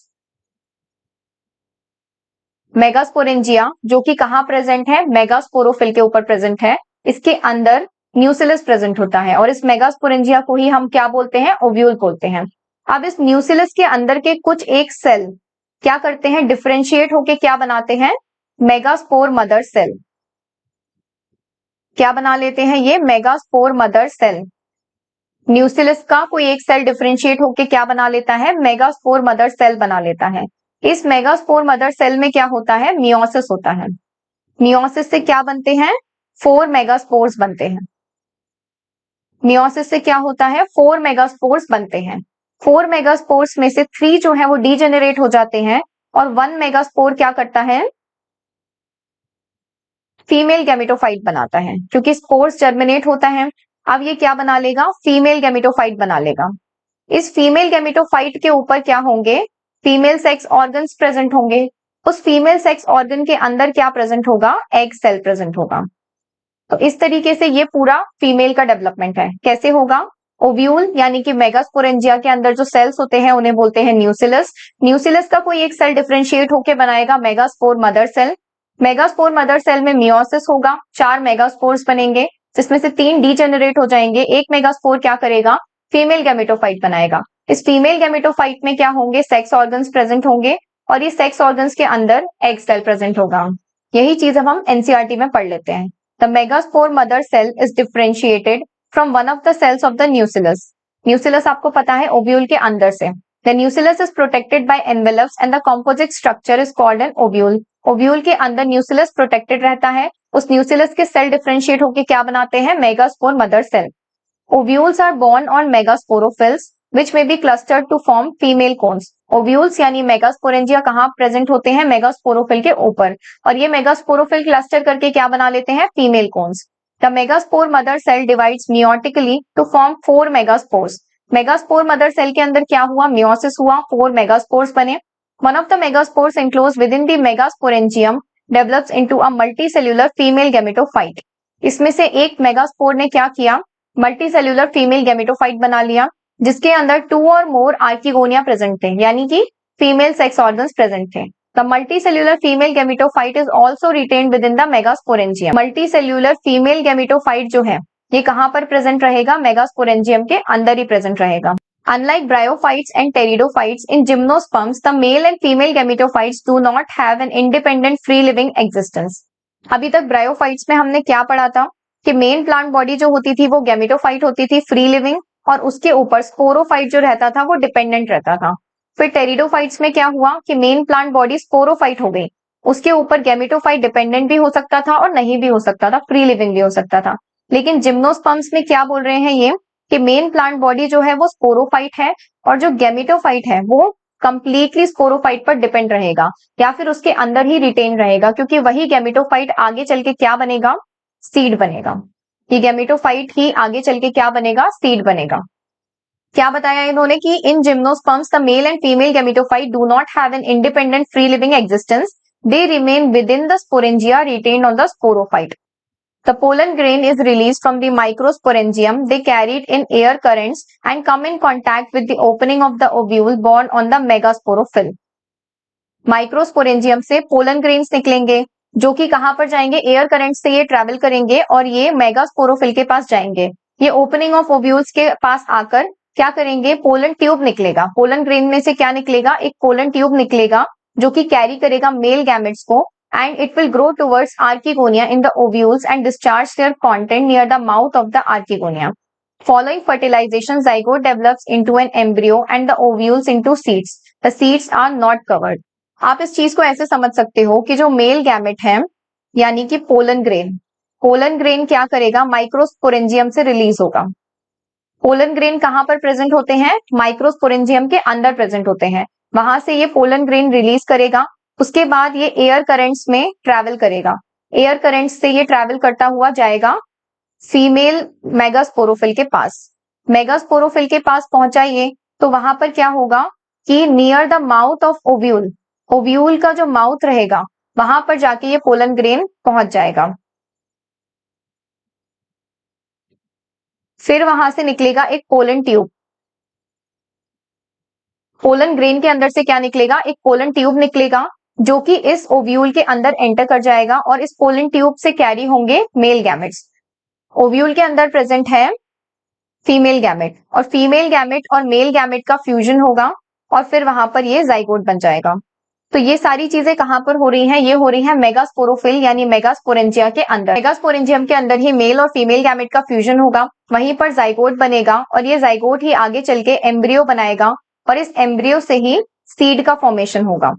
मेगास्पोरेंजिया जो कि कहां प्रेजेंट है? मेगास्पोरोफिल के ऊपर प्रेजेंट है। इसके अंदर न्यूसिलस प्रेजेंट होता है और इस मेगास्पोरेंजिया को ही हम क्या बोलते हैं? ओव्यूल बोलते हैं। अब इस न्यूसिलस के अंदर के कुछ एक सेल क्या करते हैं? डिफरेंशिएट होके क्या बनाते हैं? Megaspore mother cell. क्या बना लेते हैं? ये मेगास्पोर मदर सेल। न्यूसिलस का कोई एक सेल डिफरेंशिएट होके क्या बना लेता है? मेगास्पोर मदर सेल बना लेता है। इस मेगास्पोर मदर सेल में क्या होता है? मियोसिस होता है। मियोसिस से क्या बनते हैं? 4 मेगास्पोर्स बनते हैं। मियोसिस से क्या होता है? 4 मेगास्पोर्स बनते हैं। 4 मेगास्पोर्स में से 3 जो है वो डीजेनरेट हो जाते हैं और 1 मेगास्पोर क्या करता है? फीमेल गैमेटोफाइट बनाता है। क्योंकि स्पोर्स जर्मिनेट होता है, अब ये क्या बना लेगा? फीमेल गैमेटोफाइट बना लेगा। इस फीमेल गैमेटोफाइट के ऊपर क्या होंगे? फीमेल सेक्स ऑर्गन्स प्रेजेंट होंगे। उस फीमेल सेक्स ऑर्गन के अंदर क्या प्रेजेंट होगा? एग सेल प्रेजेंट होगा। तो इस तरीके से ये पूरा फीमेल का डेवलपमेंट है। कैसे होगा? ओव्यूल यानी कि मेगास्पोरेंजिया के अंदर जो सेल्स होते हैं उन्हें बोलते हैं न्यूसिलस। न्यूसिलस का कोई एक सेल डिफरेंशिएट होकर बनाएगा megaspore mother cell. Megaspore mother cell में मियोसिस होगा, 4 मेगास्पोर्स बनेंगे जिसमें से 3 डीजेनरेट हो जाएंगे। एक मेगास्पोर क्या करेगा? फीमेल गैमेटोफाइट बनाएगा। इस फीमेल गैमेटोफाइट में क्या होंगे? सेक्स ऑर्गन्स प्रेजेंट होंगे और ये सेक्स ऑर्गन्स के अंदर एग सेल प्रेजेंट होगा। यही चीज अब हम एनसीईआरटी में पढ़ लेते हैं। The megaspore mother cell is differentiated from one of the cells of the nucellus. Nucellus आपको पता है ओव्यूल के अंदर से। The nucellus is protected by envelopes and the composite structure is called an ovule. Ovule के अंदर न्यूसिलस protected रहता है। उस न्यूसिलस के सेल डिफरेंशिएट होकर क्या बनाते हैं? Megaspore mother cell. Ovules are borne on megasporophylls which may be clustered to form female cones. Ovules यानी मेगास्पोरेंजिया कहाँ प्रेजेंट होते हैं? मेगास्पोरोफिल के ऊपर, और ये मेगास्पोरोफिल क्लस्टर करके क्या बना लेते हैं? Female cones. The megaspore mother cell divides meiotically to form 4 megaspores. Megaspore mother cell के अंदर क्या हुआ? मियोसिस हुआ, 4 मेगास्पोर्स बने। One of the megaspores enclosed within the megasporangium develops into a multicellular female gametophyte. इसमें से एक मेगास्पोर ने क्या किया, मल्टीसेल्यूलर फीमेल गैमेटोफाइट बना लिया, जिसके अंदर 2 और मोर आर्किगोनिया प्रेजेंट थे, यानी कि फीमेल सेक्स ऑर्गन्स प्रेजेंट थे. The multicellular female gametophyte is also retained within the megasporangium. Multicellular female gametophyte जो है ये कहां पर प्रेजेंट रहेगा, मेगास्पोरेंजियम के अंदर ही प्रेजेंट रहेगा. Unlike bryophytes and pteridophytes, in gymnosperms, the male and female gametophytes do not have an independent free living existence. अभी तक ब्रायोफाइट्स में हमने क्या पढ़ा था कि मेन प्लांट बॉडी जो होती थी वो गैमेटोफाइट होती थी, फ्री लिविंग, और उसके ऊपर स्पोरोफाइट जो रहता था वो डिपेंडेंट रहता था. फिर टेरिडोफाइट्स में क्या हुआ कि मेन प्लांट बॉडी स्पोरोफाइट हो गई, उसके ऊपर गैमेटोफाइट डिपेंडेंट भी हो सकता था और नहीं भी हो सकता था, फ्री लिविंग भी हो सकता था. लेकिन जिम्नोस्पर्म्स में क्या बोल रहे हैं ये कि मेन प्लांट बॉडी जो है वो स्पोरोफाइट है और जो गैमेटोफाइट है वो कंप्लीटली स्पोरोफाइट पर डिपेंड रहेगा या फिर उसके अंदर ही रिटेन रहेगा, क्योंकि वही गैमेटोफाइट आगे चल के क्या बनेगा, सीड बनेगा. ये गैमेटोफाइट ही आगे चल के क्या बनेगा, सीड बनेगा. क्या बताया इन्होंने कि इन gymnosperms the mail and female gametophyte do not have an independent free living existence, they remain within the sporangia retained on the sporophyte. The pollen grain is released from the microsporangium. They carried in air currents and come in contact with the opening of the ovule borne on the megasporophyll. Microsporangium से pollen grains निकलेंगे जो कि कहां पर जाएंगे, air current से ये travel करेंगे और ये मेगास्पोरोफिल के पास जाएंगे. ये ओपनिंग ऑफ ओव्यूल्स के पास आकर क्या करेंगे, पोलन ट्यूब निकलेगा. पोलन ग्रेन में से क्या निकलेगा, एक पोलन ट्यूब निकलेगा जो कि कैरी करेगा मेल गैमेट्स को, and it will grow towards archegonia in the ovules and discharge their content near the mouth of the archegonia. Following fertilization, zygote develops into an embryo and the ovules into seeds. The seeds are not covered. आप इस चीज को ऐसे समझ सकते हो कि जो मेल गैमेट है यानी कि पोलन ग्रेन क्या करेगा, माइक्रोस्पोरेंजियम से रिलीज होगा. पोलन ग्रेन कहां पर प्रेजेंट होते हैं, माइक्रोस्पोरेंजियम के अंदर प्रेजेंट होते हैं. वहां से ये पोलन ग्रेन रिलीज करेगा, उसके बाद ये एयर करंट्स में ट्रैवल करेगा. एयर करंट्स से ये ट्रैवल करता हुआ जाएगा फीमेल मेगास्पोरोफिल के पास. मेगास्पोरोफिल के पास पहुंचा ये तो वहां पर क्या होगा कि near the mouth of ovule, ovule का जो माउथ रहेगा वहां पर जाके ये पोलन ग्रेन पहुंच जाएगा. फिर वहां से निकलेगा एक पोलन ट्यूब. पोलन ग्रेन के अंदर से क्या निकलेगा, एक पोलन ट्यूब निकलेगा जो कि इस ओव्यूल के अंदर एंटर कर जाएगा और इस पोलन ट्यूब से कैरी होंगे मेल गैमेट्स. ओव्यूल के अंदर प्रेजेंट है फीमेल गैमेट और फीमेल गैमेट और मेल गैमेट का फ्यूजन होगा और फिर वहां पर ये जाइगोट बन जाएगा. तो ये सारी चीजें कहां पर हो रही हैं, ये हो रही हैं मेगास्पोरोफिल यानी मेगास्पोरेंजिया के अंदर. मेगास्पोरेंजियम के अंदर ही मेल और फीमेल गैमेट का फ्यूजन होगा, वहीं पर जाइगोट बनेगा और ये जाइगोट ही आगे चल के एम्ब्रियो बनाएगा और इस एम्ब्रियो से ही सीड का फॉर्मेशन होगा.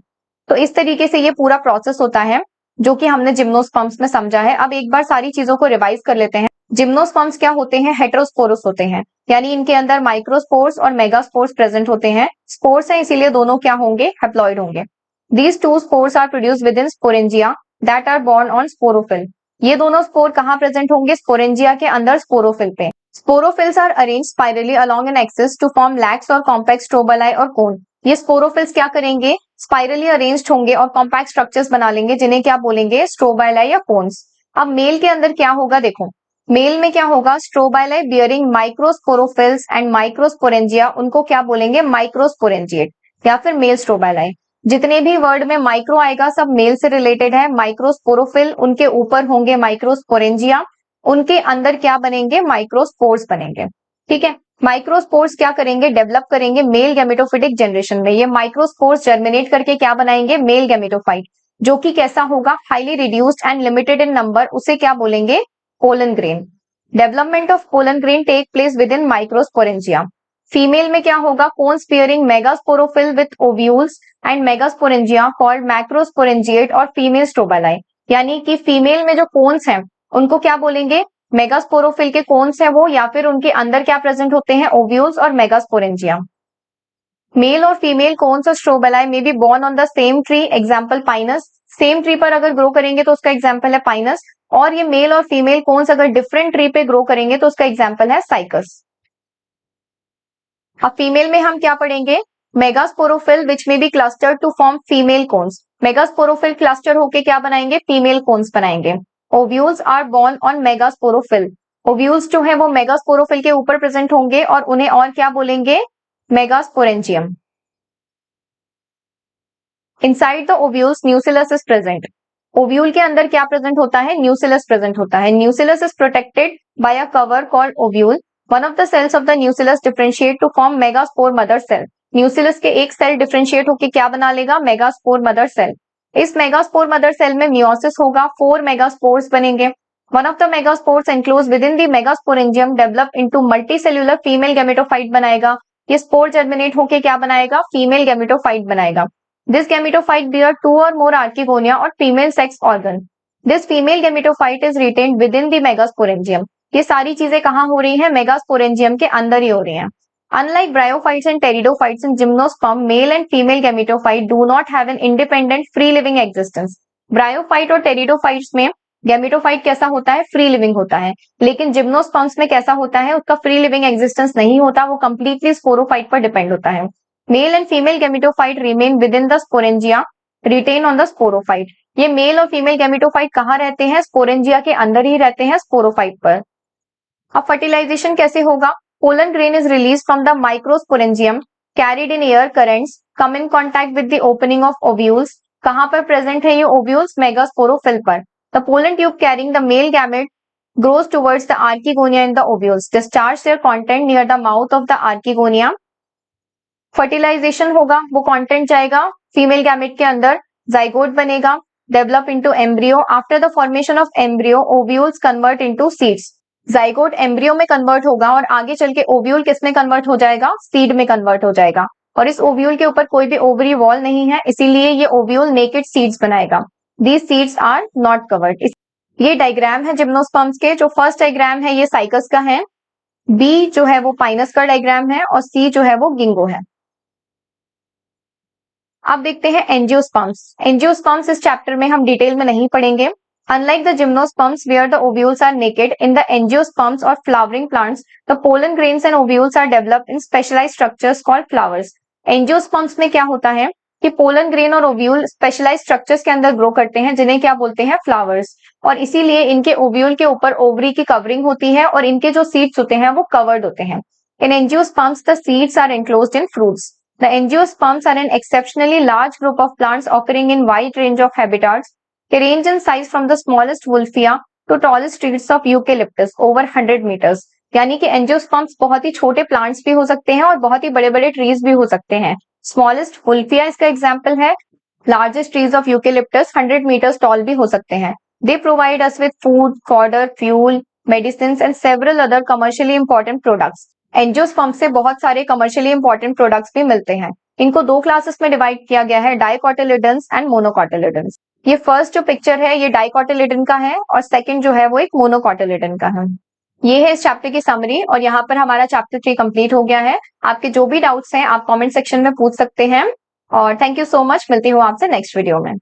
तो इस तरीके से ये पूरा प्रोसेस होता है जो कि हमने जिम्नोस्पर्म्स में समझा है. अब एक बार सारी चीजों को रिवाइज कर लेते हैं. जिम्नोस्पर्म्स क्या होते हैं, हेटेरोस्पोरस होते हैं, यानी इनके अंदर माइक्रोस्पोर्स और मेगास्पोर्स प्रेजेंट होते हैं. स्पोर्स हैं इसीलिए दोनों क्या होंगे, हैप्लॉइड होंगे. These two spores are produced within sporangia that are born on sporophyll. ये दोनों स्पोर कहाँ प्रेजेंट होंगे, स्पोरेंजिया के अंदर स्पोरोफिल पे. Sporophylls are arrange spirally along an axis to form lax और कॉम्पैक्ट स्ट्रोबेलाई और कोन. ये स्पोरोफिल्स क्या करेंगे, स्पाइरली अरेंज्ड होंगे और कॉम्पैक्ट स्ट्रक्चर्स बना लेंगे जिन्हें क्या बोलेंगे, स्ट्रोबेलाई या कोन्स. अब मेल के अंदर क्या होगा, देखो मेल में क्या होगा, स्ट्रोबेलाई बियरिंग माइक्रोस्पोरोफिल्स एंड माइक्रोस्पोरेंजिया, उनको क्या बोलेंगे, माइक्रोस्पोरेंजिएट या फिर मेल स्ट्रोबेलाई. जितने भी वर्ड में माइक्रो आएगा सब मेल से रिलेटेड है. माइक्रोस्पोरोफिल, उनके ऊपर होंगे माइक्रोस्पोरेंजिया, उनके अंदर क्या बनेंगे, माइक्रोस्पोर्स बनेंगे. ठीक है, माइक्रोस्पोर्स क्या करेंगे, डेवलप करेंगे मेल गैमेटोफिटिक जनरेशन में. ये माइक्रोस्पोर्स जर्मिनेट करके क्या बनाएंगे, मेल गैमेटोफाइट, जो कि कैसा होगा, highly reduced and limited in number. उसे क्या बोलेंगे, pollen grain. Development of pollen grain take place within microsporangia. Female में क्या होगा, cones bearing megasporophyll with ovules and megasporangia called macrosporangiate और फीमेल स्ट्रोबेलाई. यानी कि फीमेल में जो कोन्स हैं उनको क्या बोलेंगे, मेगास्पोरोफिल के कोन्स हैं वो, या फिर उनके अंदर क्या प्रेजेंट होते हैं, ओव्यूल्स और मेगास्पोरेंजिया. मेल और फीमेल कोन्स और strobili may be borne on the same tree, example Pinus. Same tree पर अगर ग्रो करेंगे तो उसका एग्जाम्पल है पाइनस. और ये मेल और फीमेल कोन्स अगर डिफरेंट ट्री पे ग्रो करेंगे तो उसका एग्जाम्पल है साइकस. अब फीमेल में हम क्या पढ़ेंगे, megasporophyll which may be cluster to form female cones. Megasporophyll cluster होके क्या बनाएंगे, फीमेल कोन्स बनाएंगे। Ovules are borne on megasporophyll. Ovules जो है वो मेगास्पोरोफिल के ऊपर प्रेजेंट होंगे और उन्हें और क्या बोलेंगे, megasporangium. Inside the ovules न्यूसिलस is present. Ovule के अंदर क्या प्रेजेंट होता है, न्यूसिलस प्रेजेंट होता है। Nucellus is protected by a cover called ovule. One of the cells of the nucellus differentiate to form megaspore mother cell. Nucellus के एक cell differentiate होकर क्या बना लेगा, मेगास्पोर मदर सेल। इस मेगास्पोर मदर सेल में मियोसिस होगा, 4 megaspores बनेंगे। One of the megaspores enclose within the megasporangium develop into multicellular female gametophyte बनाएगा। ये स्पोर जर्मिनेट होकर क्या बनाएगा, फीमेल गैमेटोफाइट बनाएगा। This gametophyte bear 2 or more archegonia or female sex organ. This female gametophyte is retained within the megasporangium. ये सारी चीजें कहाँ हो रही हैं, मेगास्पोरेंजियम के अंदर ही हो रही हैं। Unlike bryophytes and pteridophytes in gymnosperm, male and female gametophyte do not have an independent free living existence. Bryophyte और pteridophytes में गैमेटोफाइट कैसा होता है, फ्री लिविंग होता है, लेकिन जिम्नोस्पर्म्स में कैसा होता है, उसका फ्री लिविंग एग्जिस्टेंस नहीं होता, वो कंप्लीटली स्पोरोफाइट पर डिपेंड होता है। Male and female gametophyte remain within the sporangia, retain on the sporophyte. ये मेल और फीमेल गैमेटोफाइट कहाँ रहते हैं, स्पोरेंजिया के अंदर ही रहते हैं, स्पोरोफाइट पर। अब फर्टिलाइजेशन कैसे होगा, pollen grain is release from the microsporangium, carried in air currents, come in contact with the opening of ovules. कहाँ पर प्रेजेंट है ये ओव्यूल्स, मेगास्पोरोफिल पर। The pollen tube carrying the male gamete grows towards the archegonia in the ovules, discharge their content near the mouth of the archegonia. Fertilisation होगा, वो content जाएगा female gamete के अंदर, जाइगोट बनेगा, develop into embryo. After the formation of embryo, ovules convert into seeds. Zygote embryo में convert होगा और आगे चल के ओव्यूल किस में कन्वर्ट हो जाएगा, सीड में कन्वर्ट हो जाएगा। और इस ओव्यूल के ऊपर कोई भी ओवरी वॉल नहीं है, इसीलिए ये ओव्यूल नेकेड सीड्स बनाएगा। These seeds are not covered. ये डायग्राम है जिम्नोस्पर्म्स के। जो फर्स्ट डायग्राम है ये साइकस का है, बी जो है वो पाइनस का डायग्राम है और सी जो है वो गिंगो है। अब देखते हैं एंजियोस्पर्म्स। एंजियोस्पर्म्स इस चैप्टर में हम डिटेल में नहीं पढ़ेंगे। Unlike the gymnosperms where the ovules are naked, in the angiosperms or flowering plants, the pollen grains and ovules are developed in specialized structures called flowers. Angiosperms में क्या होता है कि पोलन ग्रेन और ओव्यूल स्पेशलाइज स्ट्रक्चर्स के अंदर grow करते हैं, जिन्हें क्या बोलते हैं, फ्लावर्स। और इसीलिए इनके ओव्यूल के ऊपर ओवरी की कवरिंग होती है और इनके जो सीड्स होते हैं वो कवर्ड होते हैं। In angiosperms, the seeds are enclosed in fruits. The angiosperms are an exceptionally large group of plants occurring in wide range of habitats. They range in size from the smallest wolfia to tallest trees of eucalyptus over 100 meters. यानी कि angiosperms बहुत ही छोटे plants भी हो सकते हैं और बहुत ही बड़े बड़े ट्रीज भी हो सकते हैं। स्मॉलेस्ट वुल्फिया इसका एग्जाम्पल है, largest trees of eucalyptus 100 metres tall भी हो सकते हैं। They provide us with food, fodder, fuel, medicine and several other commercially important products. Angiosperm से बहुत सारे कमर्शियली इंपॉर्टेंट प्रोडक्ट्स भी मिलते हैं। इनको 2 क्लासेस में डिवाइड किया गया है, डाइकोटिलिडन्स एंड मोनोकोटिलिडन्स। ये फर्स्ट जो पिक्चर है ये डाइकोटिलिडन का है और सेकंड जो है वो एक मोनोकोटिलिडन का है। ये है इस चैप्टर की समरी और यहाँ पर हमारा चैप्टर 3 कंप्लीट हो गया है। आपके जो भी डाउट्स हैं आप कमेंट सेक्शन में पूछ सकते हैं और थैंक यू सो मच। मिलती हूँ आपसे नेक्स्ट वीडियो में।